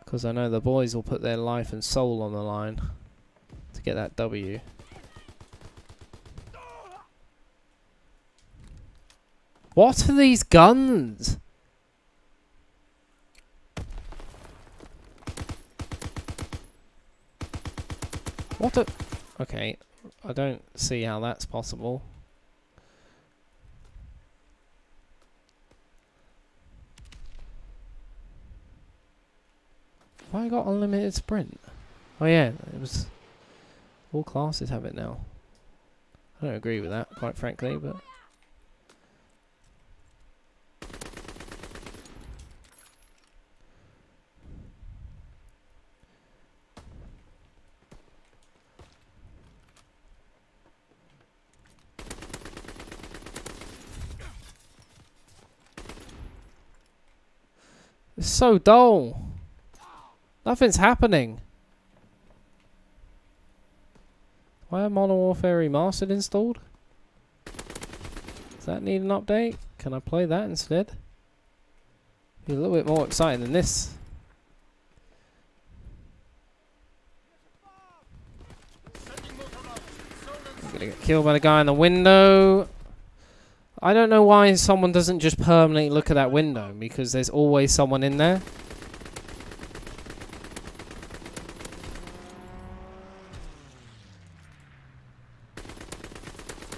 Because I know the boys will put their life and soul on the line to get that W. What are these guns? What a... Okay, I don't see how that's possible. Why I got unlimited sprint? Oh yeah, it was... All classes have it now. I don't agree with that, quite frankly, but... It's so dull. Nothing's happening. Why are Modern Warfare Remastered installed? Does that need an update? Can I play that instead? Be a little bit more exciting than this. I'm gonna get killed by the guy in the window. I don't know why someone doesn't just permanently look at that window, because there's always someone in there.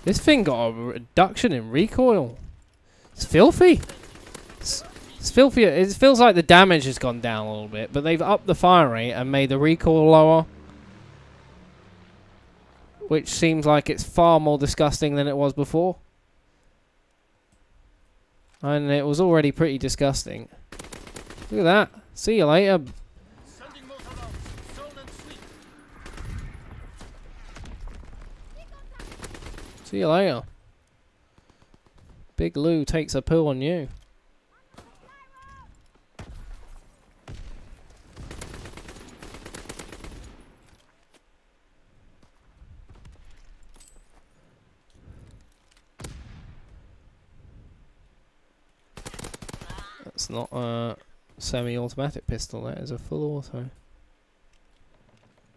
This thing got a reduction in recoil. It's filthy. It's filthy. It feels like the damage has gone down a little bit, but they've upped the fire rate and made the recoil lower, which seems like it's far more disgusting than it was before. And it was already pretty disgusting. Look at that. See you later. See you later. Big Lou takes a poo on you. That's not a semi-automatic pistol, that is a full auto.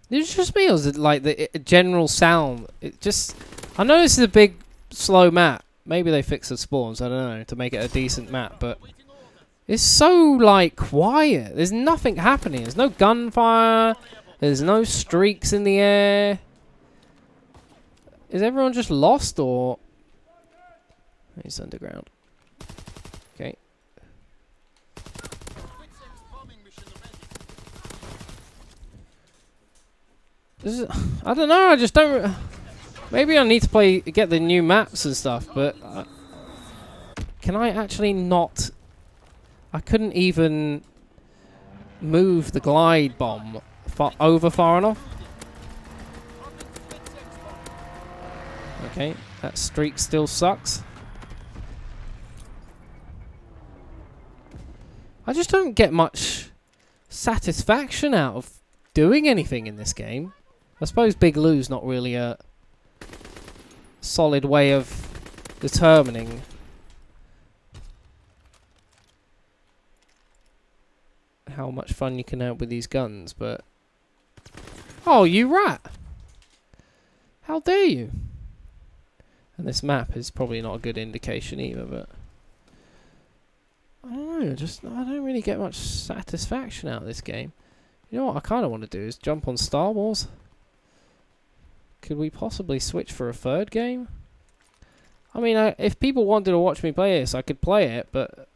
Is it just me, or is it like the general sound? It just... I know this is a big, slow map. Maybe they fixed the spawns, I don't know, to make it a decent map, but... It's so, like, quiet. There's nothing happening. There's no gunfire. There's no streaks in the air. Is everyone just lost, or... It's underground. Okay. This is, I don't know, I just don't... Maybe I need to get the new maps and stuff, but... can I actually not... I couldn't even move the glide bomb far enough. Okay, that streak still sucks. I just don't get much satisfaction out of doing anything in this game. I suppose Big Lou's not really a solid way of determining how much fun you can have with these guns, but... Oh, you rat! How dare you? And this map is probably not a good indication either, but... I don't know, I don't really get much satisfaction out of this game. You know what I kind of want to do is jump on Star Wars. Could we possibly switch for a third game? I mean, if people wanted to watch me play this, I could play it, but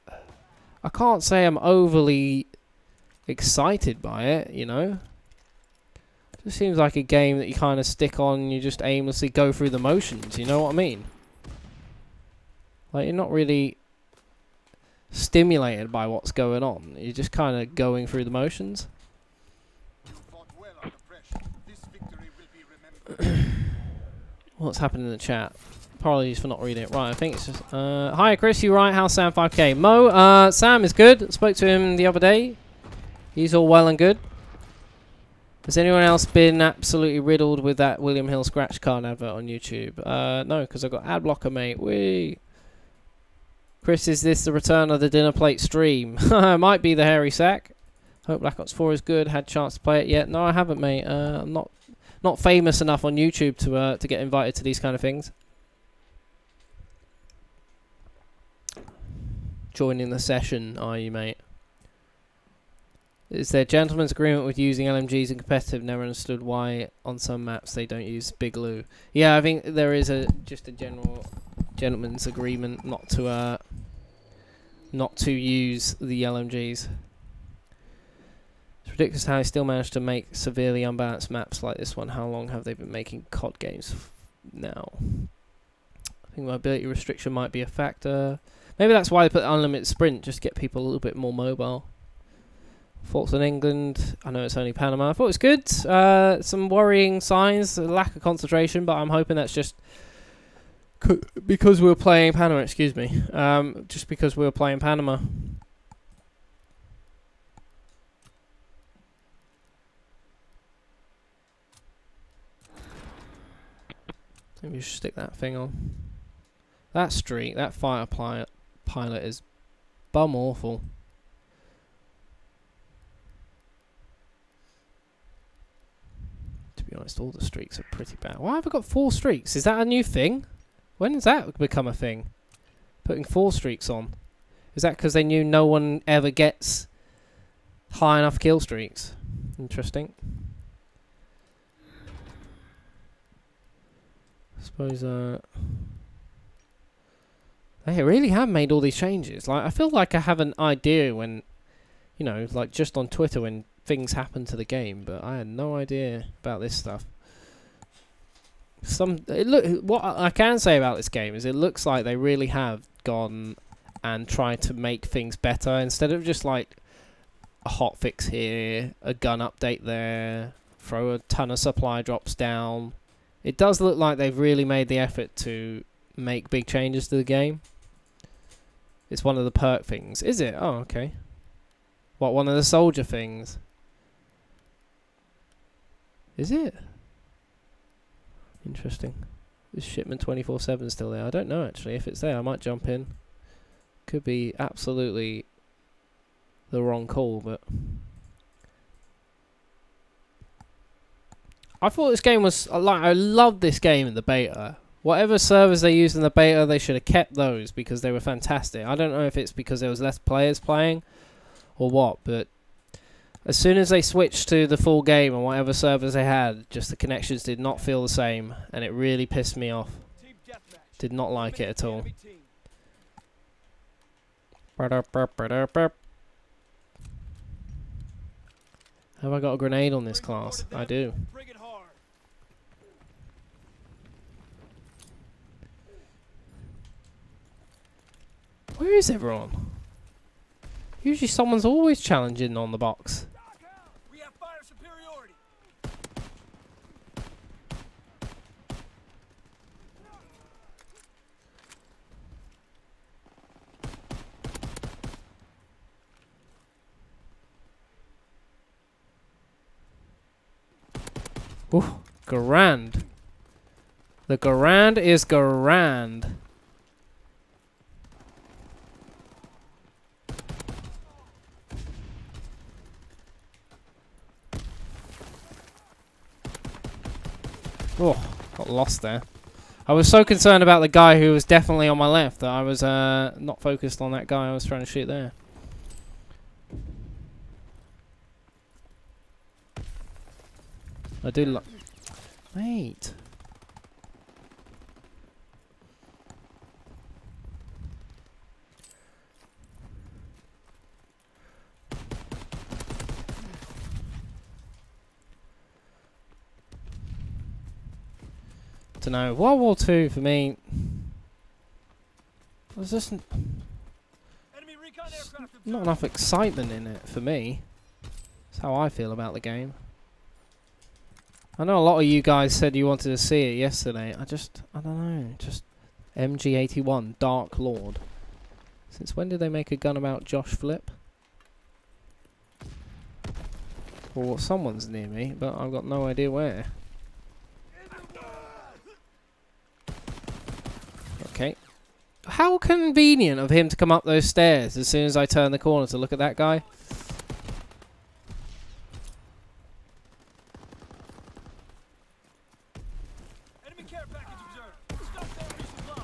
I can't say I'm overly excited by it, you know? It just seems like a game that you kind of stick on and you just aimlessly go through the motions, you know what I mean? Like, you're not really stimulated by what's going on. You're just kind of going through the motions. What's happened in the chat? Apologies for not reading it. Right, I think it's just... hi, Chris, you right? How's Sam 5K? Mo, Sam is good. Spoke to him the other day. He's all well and good. Has anyone else been absolutely riddled with that William Hill scratch card advert on YouTube? No, because I've got ad blocker, mate. Whee! Chris, is this the return of the dinner plate stream? Might be the hairy sack. Hope Black Ops 4 is good. Had a chance to play it yet? No, I haven't, mate. I'm not famous enough on YouTube to get invited to these kind of things. Joining the session, are you, mate? Is there gentleman's agreement with using LMGs in competitive? Never understood why on some maps they don't use Big Lou. Yeah, I think there is just a general gentleman's agreement not to use the LMGs. It's ridiculous how they still manage to make severely unbalanced maps like this one. How long have they been making COD games now? I think mobility restriction might be a factor. Maybe that's why they put unlimited sprint, just to get people a little bit more mobile. Thoughts on England? I know it's only Panama. I thought it was good. Some worrying signs, a lack of concentration, but I'm hoping that's just because we were playing Panama. Excuse me. Just because we were playing Panama. Maybe we should stick that thing on. That streak, that fire pilot is bum awful. To be honest, all the streaks are pretty bad. Why have I got 4 streaks? Is that a new thing? When has that become a thing? Putting 4 streaks on. Is that because they knew no one ever gets high enough kill streaks? Interesting. I suppose they really have made all these changes. Like, I feel like I have an idea when, you know, like just on Twitter when things happen to the game, but I had no idea about this stuff. What I can say about this game is it looks like they really have gone and tried to make things better instead of just like a hot fix here, a gun update there, throw a ton of supply drops down. It does look like they've really made the effort to make big changes to the game. It's one of the perk things. Is it? Oh, okay. What, one of the soldier things? Is it? Interesting. Is shipment 24/7 still there? I don't know actually. If it's there, I might jump in. Could be absolutely the wrong call, but I thought this game was like, I loved this game in the beta. Whatever servers they used in the beta, they should have kept those because they were fantastic. I don't know if it's because there was less players playing or what, but as soon as they switched to the full game and whatever servers they had, just the connections did not feel the same, and it really pissed me off. Did not like it at all. Have I got a grenade on this class? I do. Where is everyone? Usually someone's always challenging on the box. We have fire superiority. Ooh, grand. The grand is grand. Oh, got lost there. I was so concerned about the guy who was definitely on my left that I was not focused on that guy I was trying to shoot there. I do like... Wait. Don't know. World War II for me was just Enemy recon aircraft not enough excitement in it for me. That's how I feel about the game. I know a lot of you guys said you wanted to see it yesterday. I don't know. Just MG81 Dark Lord. Since when did they make a gun about Josh Flip? Or someone's near me, but I've got no idea where. Okay. How convenient of him to come up those stairs as soon as I turn the corner to look at that guy. Enemy care package observed. Stop that resupply.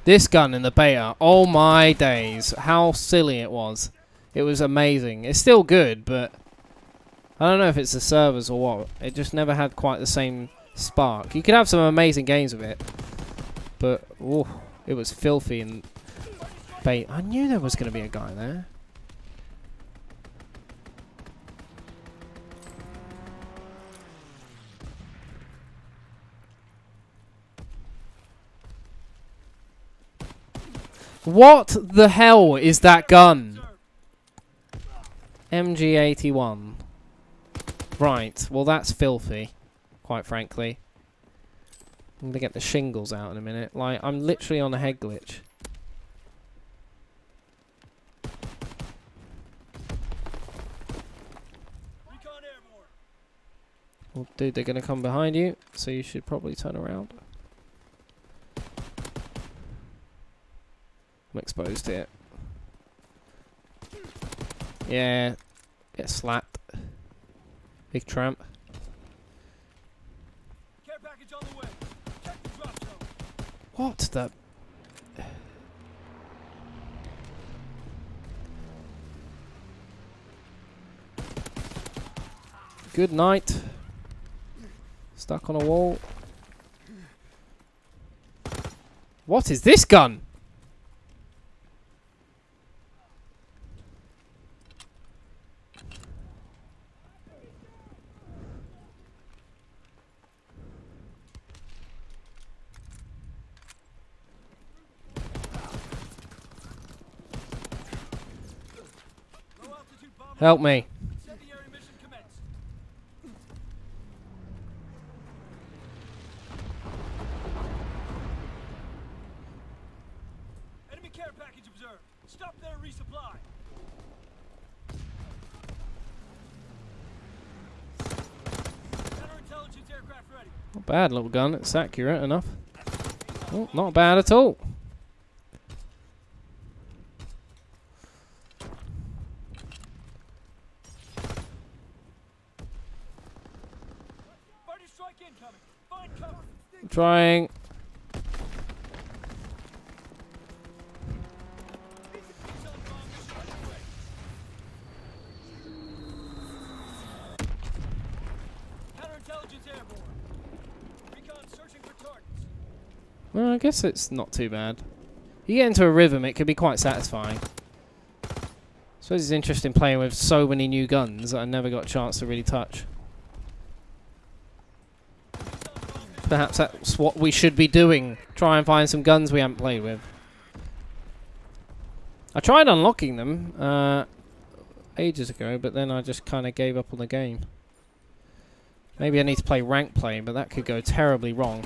This gun in the beta, oh my days, how silly it was. It was amazing. It's still good, but I don't know if it's the servers or what. It just never had quite the same spark. You could have some amazing games with it, but ooh, it was filthy and bait. I knew there was going to be a guy there. What the hell is that gun? MG81. Right, well that's filthy, quite frankly. I'm gonna get the shingles out in a minute. Like, I'm literally on a head glitch. Recon airborne. Oh, dude, they're going to come behind you, so you should probably turn around. I'm exposed here. Yeah, get slapped. Big tramp. Care package on the way. Check the drop zone. What the... Good night. Stuck on a wall. What is this gun? Low altitude bomb. Help me. Incendiary mission commenced. Enemy care package observed. Stop there, resupply. Counterintelligence aircraft ready. Not bad, little gun. It's accurate enough. Oh, not bad at all. Fighter strike incoming. Find cover. Trying. Zone bomb mission underway. Counterintelligence airborne. Recon searching for targets. Well, I guess it's not too bad. You get into a rhythm, it can be quite satisfying. I suppose it's interesting playing with so many new guns that I never got a chance to really touch. Perhaps that's what we should be doing. Try and find some guns we haven't played with. I tried unlocking them ages ago, but then I just kind of gave up on the game. Maybe I need to play rank play, but that could go terribly wrong.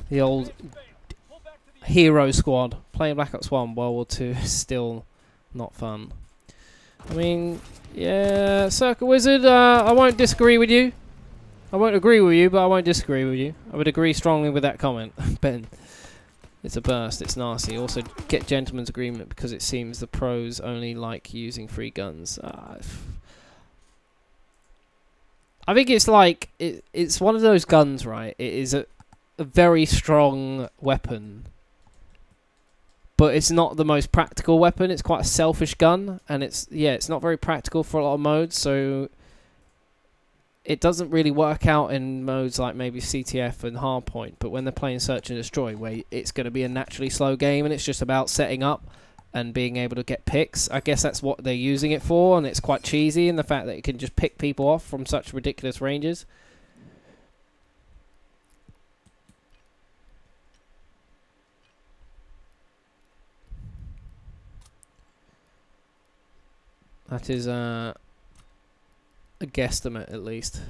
The old hero squad. Playing Black Ops 1 World War 2 is still not fun. I mean, yeah, Circle Wizard, I won't disagree with you. I won't agree with you, but I won't disagree with you. I would agree strongly with that comment. Ben, it's a burst, it's nasty. Also, get gentleman's agreement because it seems the pros only like using free guns. I think it's like, it's one of those guns, right? It is a very strong weapon, but it's not the most practical weapon. It's quite a selfish gun, and it's not very practical for a lot of modes, so it doesn't really work out in modes like maybe CTF and Hardpoint, but when they're playing Search and Destroy, where it's going to be a naturally slow game and it's just about setting up and being able to get picks, I guess that's what they're using it for, and it's quite cheesy in the fact that it can just pick people off from such ridiculous ranges. That is a guesstimate, at least.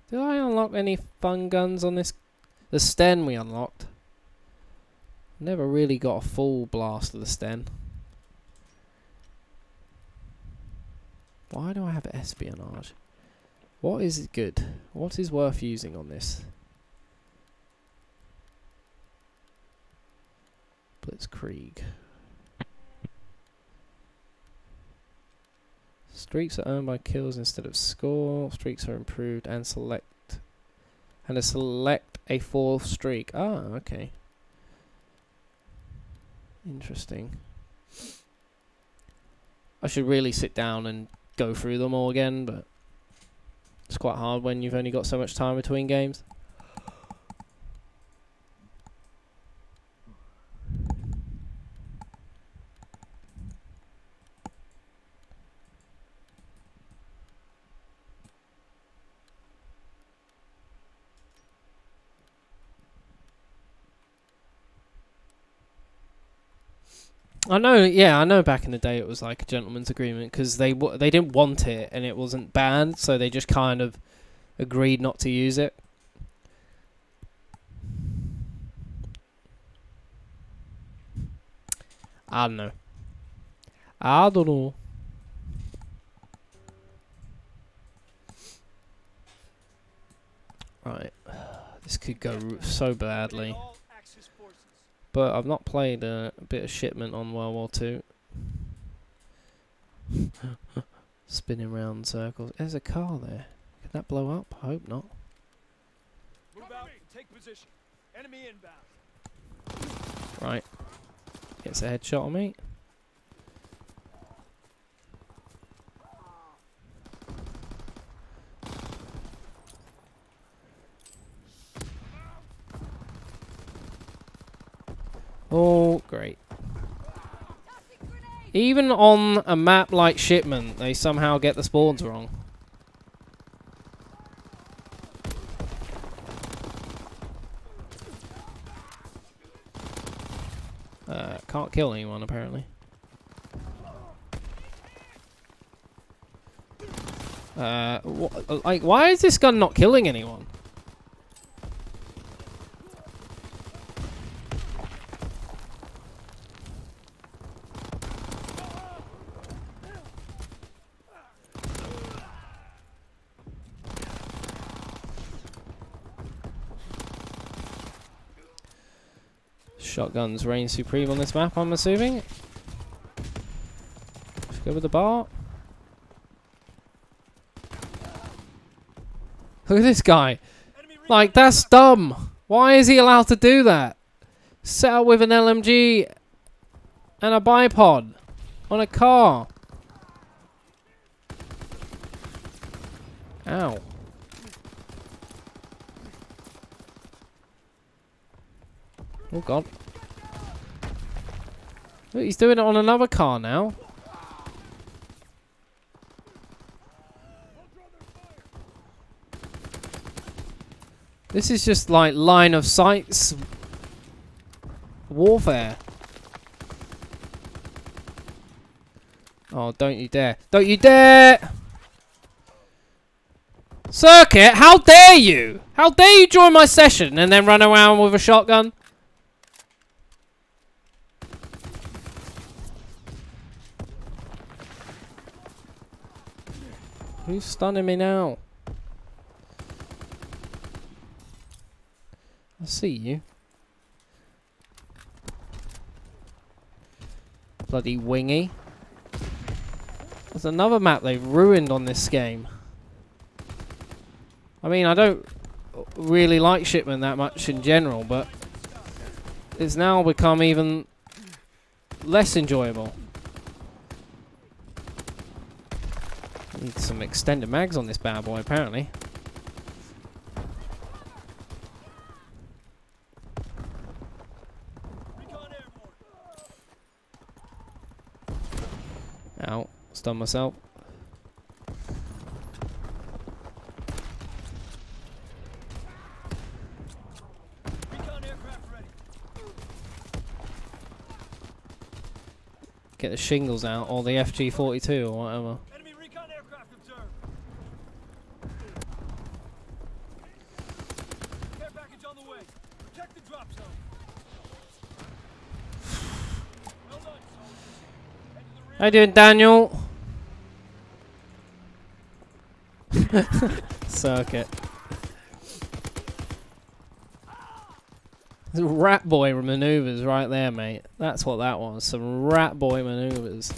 Did I unlock any fun guns on this? The Sten we unlocked. Never really got a full blast of the Sten. Why do I have espionage? What is good? What is worth using on this? Blitzkrieg. Streaks are earned by kills instead of score. Streaks are improved and select a fourth streak. Ah, okay. Interesting. I should really sit down and go through them all again, but it's quite hard when you've only got so much time between games. I know, yeah, I know back in the day it was like a gentleman's agreement because they didn't want it and it wasn't banned, so they just kind of agreed not to use it. I don't know. I don't know. This could go so badly. All Axis forces. But I've not played a bit of shipment on World War II. Spinning round in circles. There's a car there. Can that blow up? I hope not. Move out and take position. Enemy inbound. Right. Gets a headshot on me. Oh, great. Even on a map like Shipment, they somehow get the spawns wrong. Can't kill anyone, apparently. Like, why is this gun not killing anyone? Shotguns reign supreme on this map, I'm assuming. Let's go with the bar. Look at this guy. Like, that's dumb. Why is he allowed to do that? Set up with an LMG and a bipod on a car. Ow. Oh god. Look, he's doing it on another car now. This is just like line of sights warfare. Oh, don't you dare. Don't you dare! Circuit, how dare you? How dare you join my session and then run around with a shotgun? Who's stunning me now? I see you. Bloody wingy. There's another map they've ruined on this game. I mean, I don't really like Shipment that much in general, but it's now become even less enjoyable. Need some extended mags on this bad boy, apparently. Ow, stunned myself. Get the shingles out, or the FG-42 or whatever. Enemy recon aircraft observed. Care package on the way. Protect the drop zone. Well done, soldiers. Head to the rear. How you doing, Daniel? Circuit. Rat boy maneuvers right there, mate. That's what that was. Some rat boy maneuvers.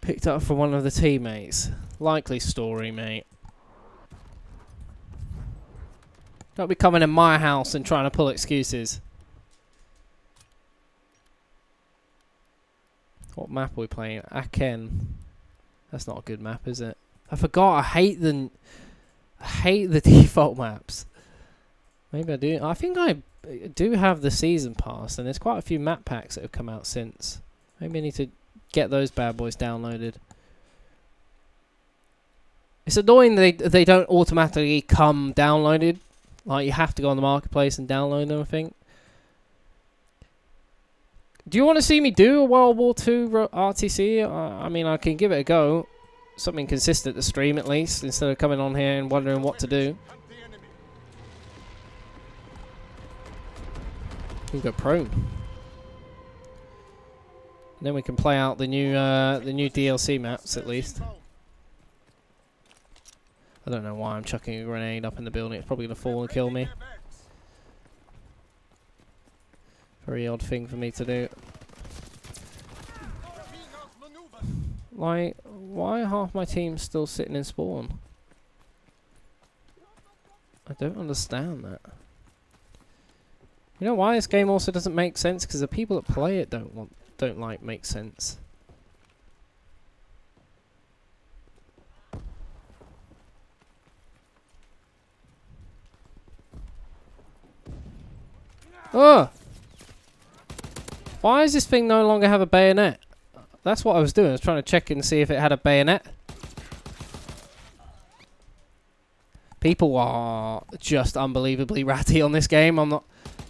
Picked up from one of the teammates. Likely story, mate. Don't be coming in my house and trying to pull excuses. What map are we playing? Aken. That's not a good map, is it? I forgot. I hate the default maps. Maybe I do. I think I do have the season pass, and there's quite a few map packs that have come out since. Maybe I need to get those bad boys downloaded. It's annoying they don't automatically come downloaded. Like, you have to go on the marketplace and download them, I think. Do you want to see me do a World War II RTC? I mean, I can give it a go. Something consistent to stream, at least, instead of coming on here and wondering what to do. We go prone. And then we can play out the new DLC maps, at least. I don't know why I'm chucking a grenade up in the building. It's probably going to fall and kill me. Very odd thing for me to do. Like, why are half my team still sitting in spawn? I don't understand that. You know why this game also doesn't make sense? Because the people that play it don't like make sense. Oh! Why does this thing no longer have a bayonet? That's what I was doing. I was trying to check and see if it had a bayonet. People are just unbelievably ratty on this game. I'm not...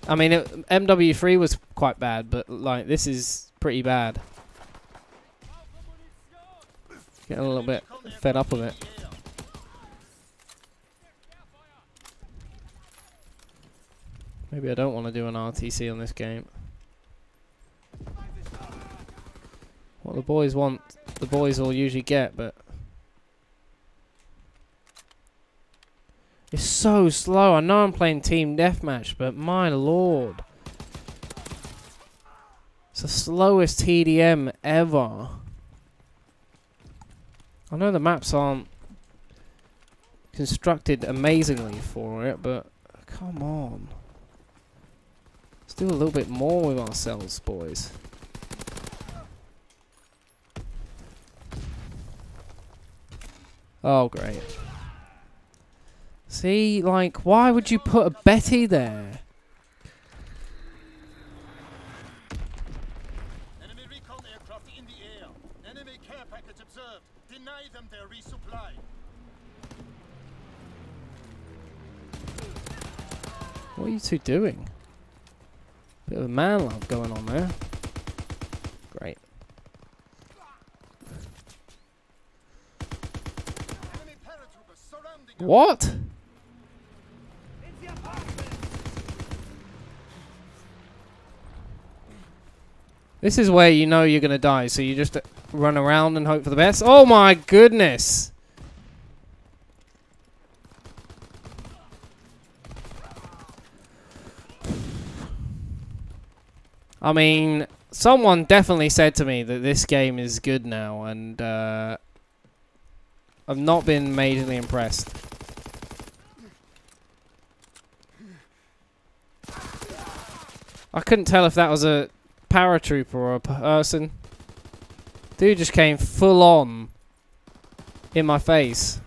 I mean, MW3 was quite bad, but, like, this is pretty bad. Getting a little bit fed up with it. Maybe I don't want to do an RTC on this game. What the boys want, the boys will usually get, but... It's so slow. I know I'm playing Team Deathmatch, but my lord. It's the slowest TDM ever. I know the maps aren't constructed amazingly for it, but come on. Let's do a little bit more with ourselves, boys. Oh, great. See, like, why would you put a Betty there? Enemy recon aircraft in the air. Enemy care package observed. Deny them their resupply. What are you two doing? Bit of a man love going on there. Great. Enemy paratroopers surrounding us. What? This is where you know you're gonna die, so you just run around and hope for the best. Oh my goodness! I mean, someone definitely said to me that this game is good now, and I've not been majorly impressed. I couldn't tell if that was a paratrooper or a person. Dude just came full on in my face.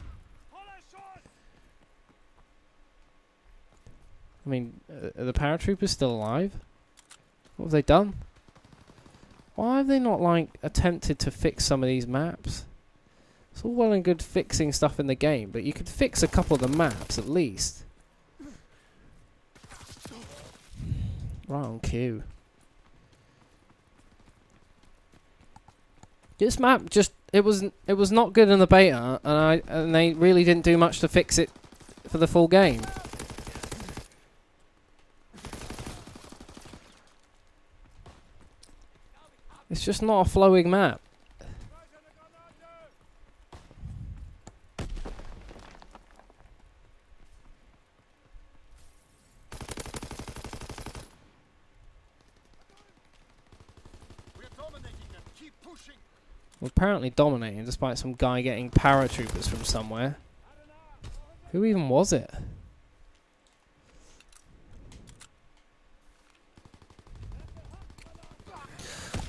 I mean, are the paratroopers still alive? What have they done? Why have they not, like, attempted to fix some of these maps? It's all well and good fixing stuff in the game, but you could fix a couple of the maps at least. Right on cue. This map just it was not good in the beta, and they really didn't do much to fix it for the full game. It's just not a flowing map. We're dominating them. Keep pushing. We're apparently dominating despite some guy getting paratroopers from somewhere. Who even was it?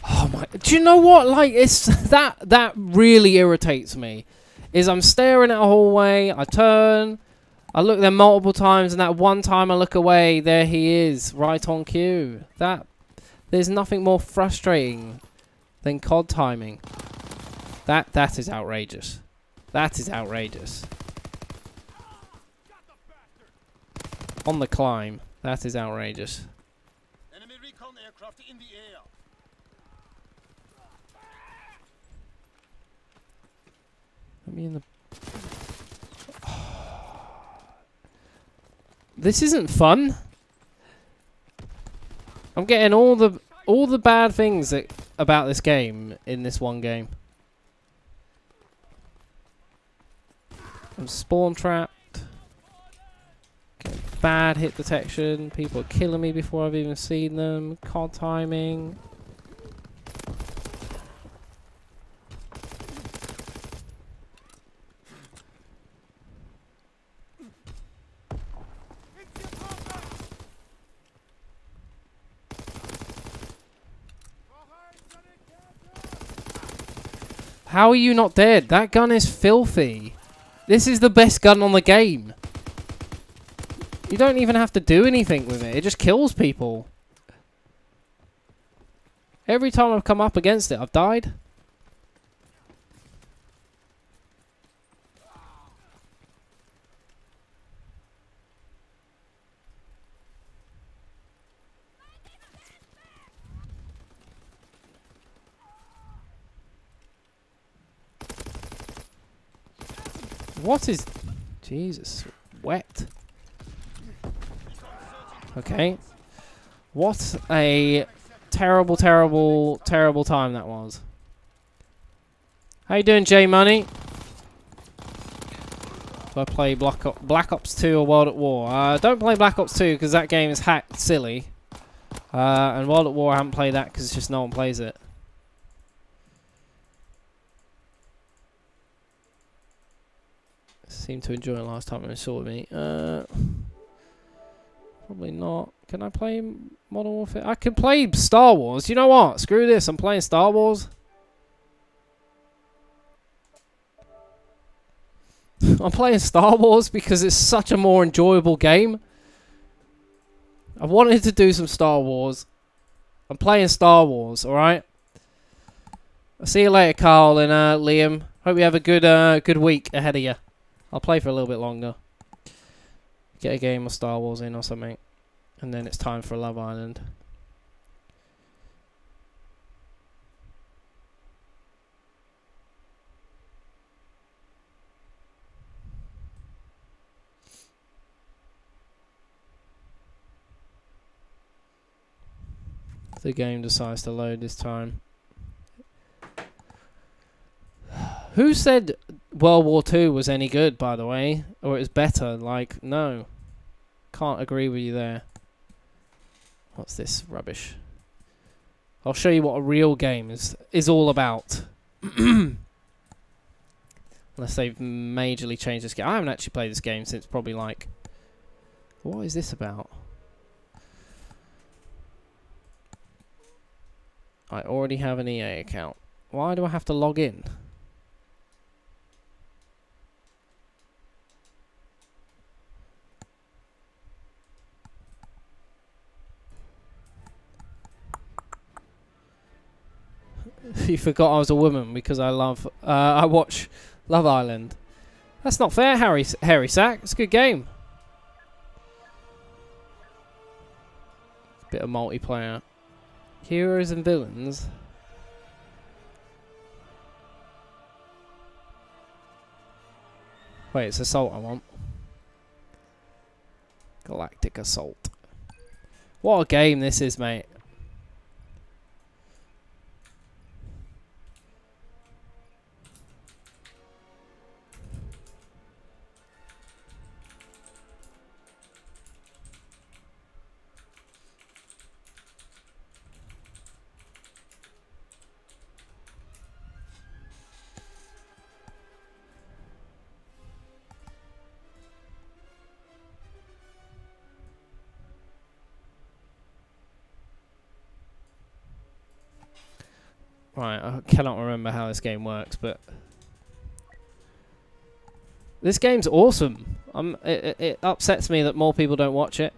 Oh my, do you know what? Like, it's that really irritates me. Is I'm staring at a hallway, I turn, I look there multiple times, and that one time I look away, there he is, right on cue. There's nothing more frustrating than COD timing. That is outrageous. That is outrageous. On the climb, that is outrageous. Enemy recon aircraft in the air. Let me in the... This isn't fun. I'm getting all the bad things about this game in this one game. I'm spawn trapped. Getting bad hit detection. People are killing me before I've even seen them. COD timing. How are you not dead? That gun is filthy. This is the best gun on the game. You don't even have to do anything with it. It just kills people. Every time I've come up against it, I've died. What is... Jesus. Wet. Okay. What a terrible, terrible, terrible time that was. How you doing, J Money? Do I play Black Ops 2 or World at War? Don't play Black Ops 2 because that game is hacked silly. And World at War I haven't played that because just no one plays it. Seemed to enjoy it last time when it saw me. Probably not. Can I play Modern Warfare? I can play Star Wars. You know what? Screw this. I'm playing Star Wars. I'm playing Star Wars because it's such a more enjoyable game. I wanted to do some Star Wars. I'm playing Star Wars, alright? I'll see you later, Carl and Liam. Hope you have a good week ahead of you. I'll play for a little bit longer. Get a game of Star Wars in or something. And then it's time for Love Island. If the game decides to load this time. Who said World War II was any good, by the way? Or it was better? Like, no. Can't agree with you there. What's this rubbish? I'll show you what a real game is all about. Unless they've majorly changed this game. I haven't actually played this game since probably like... What is this about? I already have an EA account. Why do I have to log in? You forgot I was a woman because I watch Love Island. That's not fair, Harry Sack. It's a good game. Bit of multiplayer. Heroes and villains. Wait, it's Assault I want. Galactic Assault. What a game this is, mate. Right, I cannot remember how this game works, but this game's awesome. It upsets me that more people don't watch it.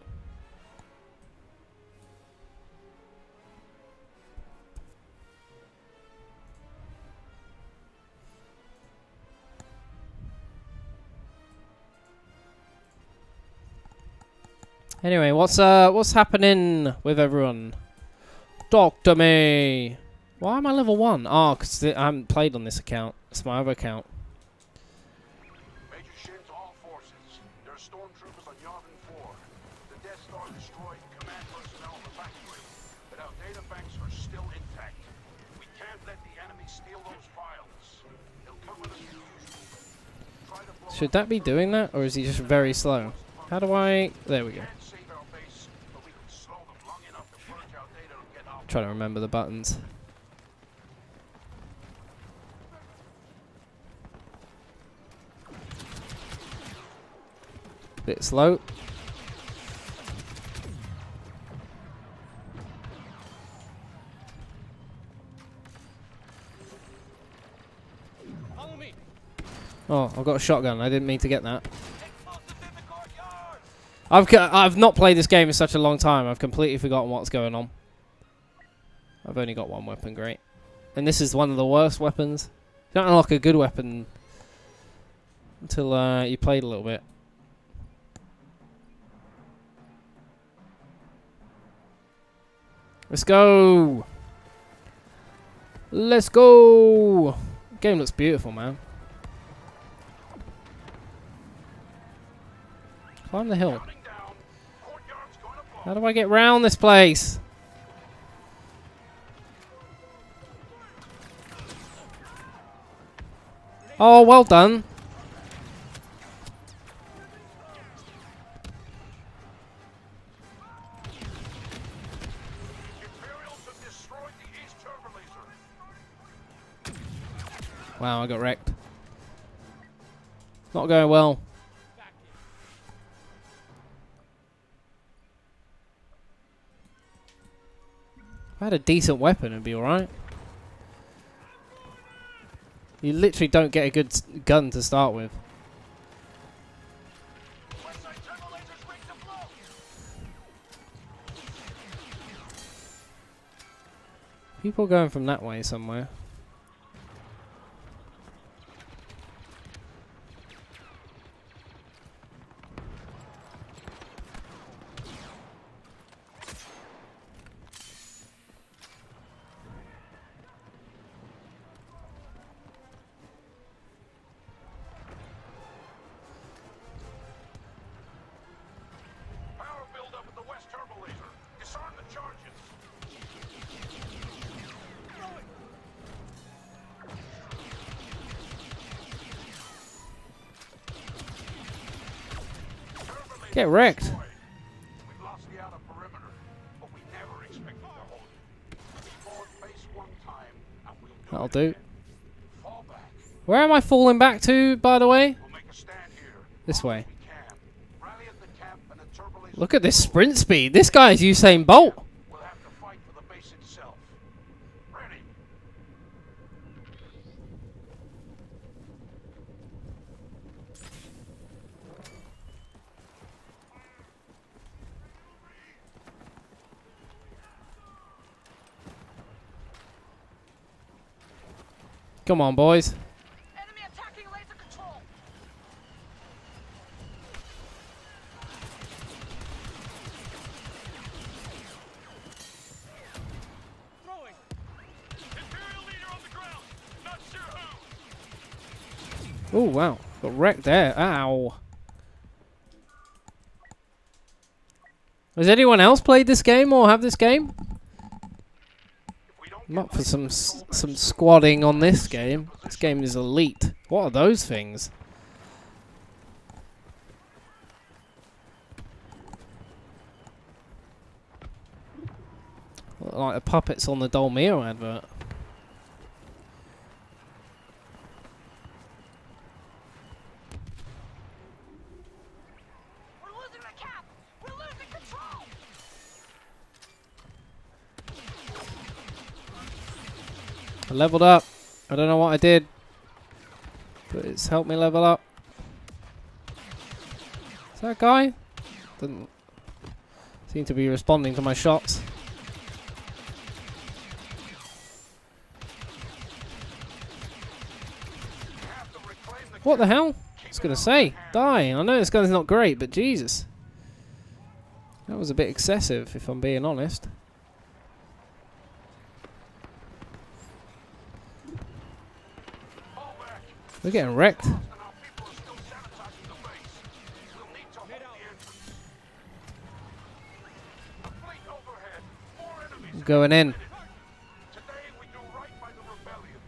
Anyway, what's happening with everyone? Talk to me. Why am I level 1? Oh, because I haven't played on this account. It's my other account. Major Shin to all forces. There are stormtroopers on Yavin 4. The Death Star destroyed, command personnel evacuated. But our data banks are still intact. We can't let the enemy steal those files. They'll come with us as usual. Try to blow Should that be doing that, or is he just very slow? How do I... There we go. can't save our base, but we can slow them long enough to purge our data and get out. Trying to remember the buttons. Bit slow. Follow me. Oh, I've got a shotgun. I didn't mean to get that. I've not played this game in such a long time. I've completely forgotten what's going on. I've only got one weapon, great. And this is one of the worst weapons. You don't unlock a good weapon until you played a little bit. Let's go! Let's go! Game looks beautiful, man. Climb the hill. How do I get round this place? Oh, well done. Wow, I got wrecked. Not going well. If I had a decent weapon, it'd be alright. You literally don't get a good gun to start with. People going from that way somewhere. Get wrecked. We've lost the outer perimeter, but we never expected to hold it. We fought base one time, and we'll do That'll it do. again. Fall back. Where am I falling back to, by the way? We'll make a stand here. This way. We can. Rally at the camp and the turbolaser. Look at this sprint speed. This guy's Usain Bolt. We'll have to fight for the base itself. Ready. Come on, boys. Enemy attacking laser control. Throwing. Imperial leader on the ground. Not sure who. Oh, wow. Got wrecked there. Ow. Has anyone else played this game or have this game? I'm up for some squadding on this game. This game is elite. What are those things? Look like the puppets on the Dolmio advert. We're losing the cap. We're losing control. I leveled up. I don't know what I did, but it's helped me level up. Is that a guy? Doesn't seem to be responding to my shots. What the hell? I was gonna say, die. I know this gun's not great, but Jesus. That was a bit excessive, if I'm being honest. We're getting wrecked. Going in. Today we do right by the rebellion.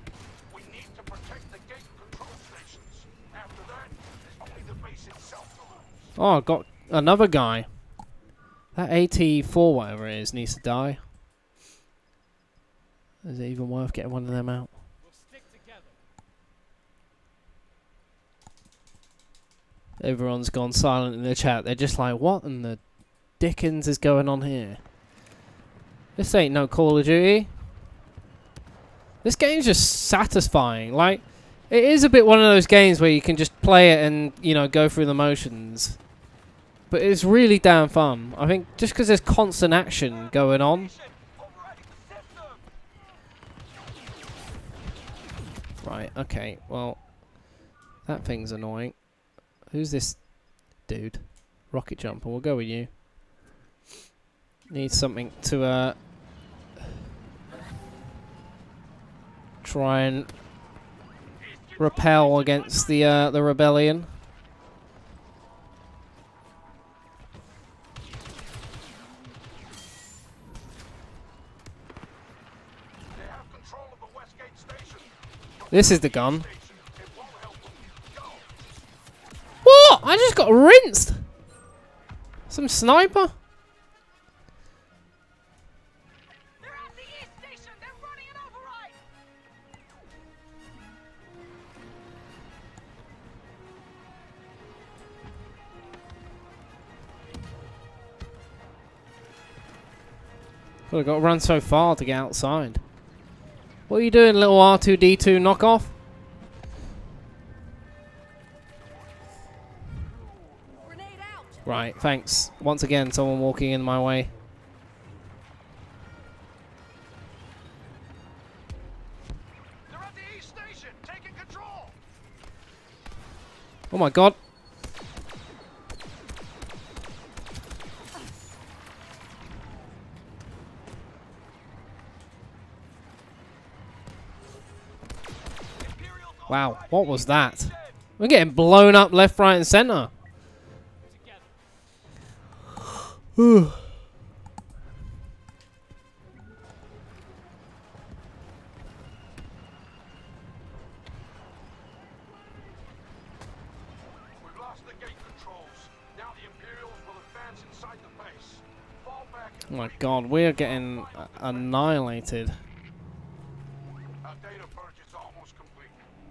We need to protect the gate control stations. After that, it's only the base itself to lose. Oh, I got another guy. That AT4, whatever it is, needs to die. Is it even worth getting one of them out? We'll stick together. Everyone's gone silent in the chat. They're just like, what in the dickens is going on here? This ain't no Call of Duty. This game's just satisfying. Like, it is a bit one of those games where you can just play it and, you know, go through the motions. But it's really damn fun. I think just because there's constant action going on. Right, okay, well, that thing's annoying. Who's this dude? Rocket jumper, we'll go with you. Need something to try and repel against the rebellion. They have control of the Westgate station. This is the gun. What? I just got rinsed. Some sniper. They're at the East Station. They're running an override. Well, I got to run so far to get outside. What are you doing, little R2D2 knockoff? Grenade out. Right, thanks. Once again, someone walking in my way. They're at the East Station, taking control. Oh my god. Wow, what was that? We're getting blown up left, right, and center. Whew. We've lost the gate controls. Now the Imperials will advance inside the base. Fall back. Oh my god, we're getting annihilated. Our data purge is almost complete,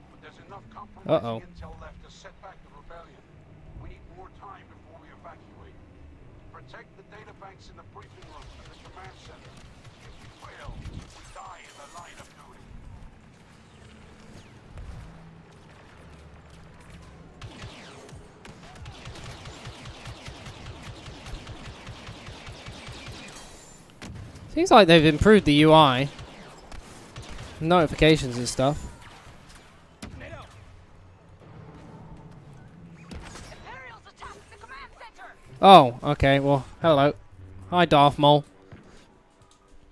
but there's enough Uh-oh. compromising intel left to set back the rebellion. We need more time before we evacuate. Protect the data banks in the briefing room and the command center. If we fail, we die in the line of duty. Seems like they've improved the UI. Notifications and stuff. Imperials attack the command center. Oh, okay, well, hello. Hi, Darth Maul.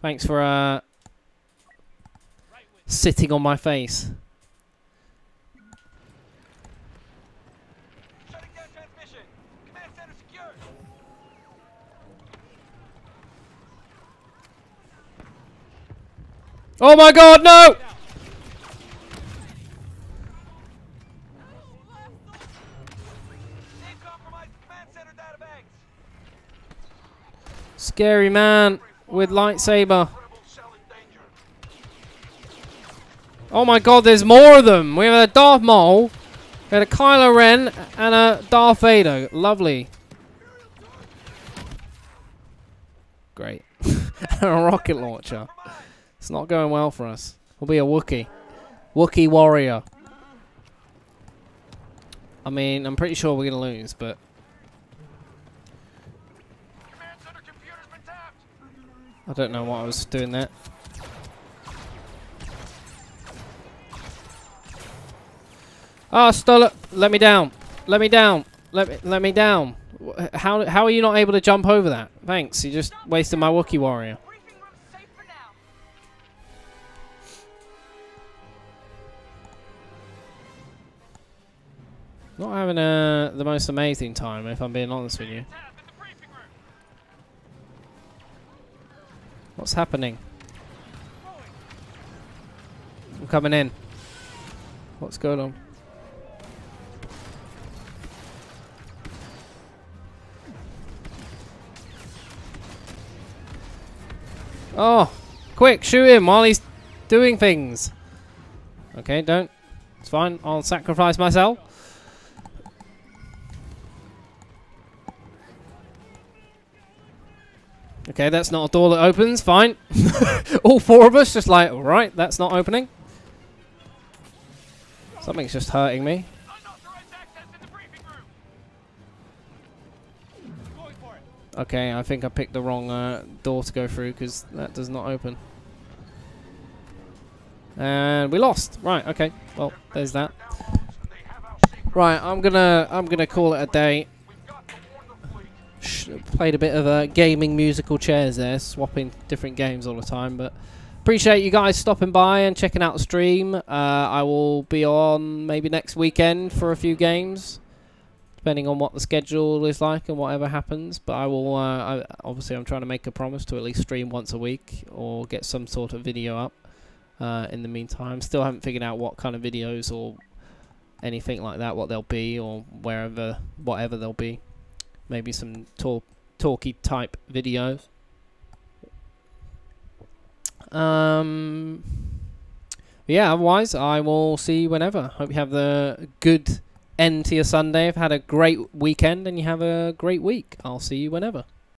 Thanks for, sitting on my face. Shutting down transmission. Command center secured. Oh my god, no! They've compromised command center databanks. Scary man with lightsaber. Rebel cell in danger. Oh my god, there's more of them! We have a Darth Maul, we had a Kylo Ren, and a Darth Vader. Lovely. Great. And a rocket launcher. It's not going well for us. We'll be a Wookiee. Wookiee warrior. I mean, I'm pretty sure we're going to lose, but... Command center computer's been tapped. I don't know what I was doing there. Oh, stole it. Let me down. Let me down. Let me down. How are you not able to jump over that? Thanks. You just wasted my Wookiee warrior. Briefing room's safe for now. Not having the most amazing time, if I'm being honest with you. Tap in the briefing room. What's happening? I'm coming in. What's going on? Oh, quick, shoot him while he's doing things. Okay, don't. It's fine. I'll sacrifice myself. Okay, that's not a door that opens. Fine. All four of us just like, alright, that's not opening. Something's just hurting me. Unauthorized access in the briefing room. Going for it. Okay, I think I picked the wrong door to go through because that does not open. And we lost. Right, okay. Well, there's that. Right, I'm gonna call it a day. Played a bit of gaming musical chairs there, swapping different games all the time, but appreciate you guys stopping by and checking out the stream. I will be on maybe next weekend for a few games, depending on what the schedule is like and whatever happens, but I will obviously I'm trying to make a promise to at least stream once a week or get some sort of video up in the meantime. Still haven't figured out what kind of videos or anything like that, what they'll be, or whatever they'll be. Maybe some talky type videos. Yeah, otherwise I will see you whenever. Hope you have a good end to your Sunday. I've had a great weekend and you have a great week. I'll see you whenever.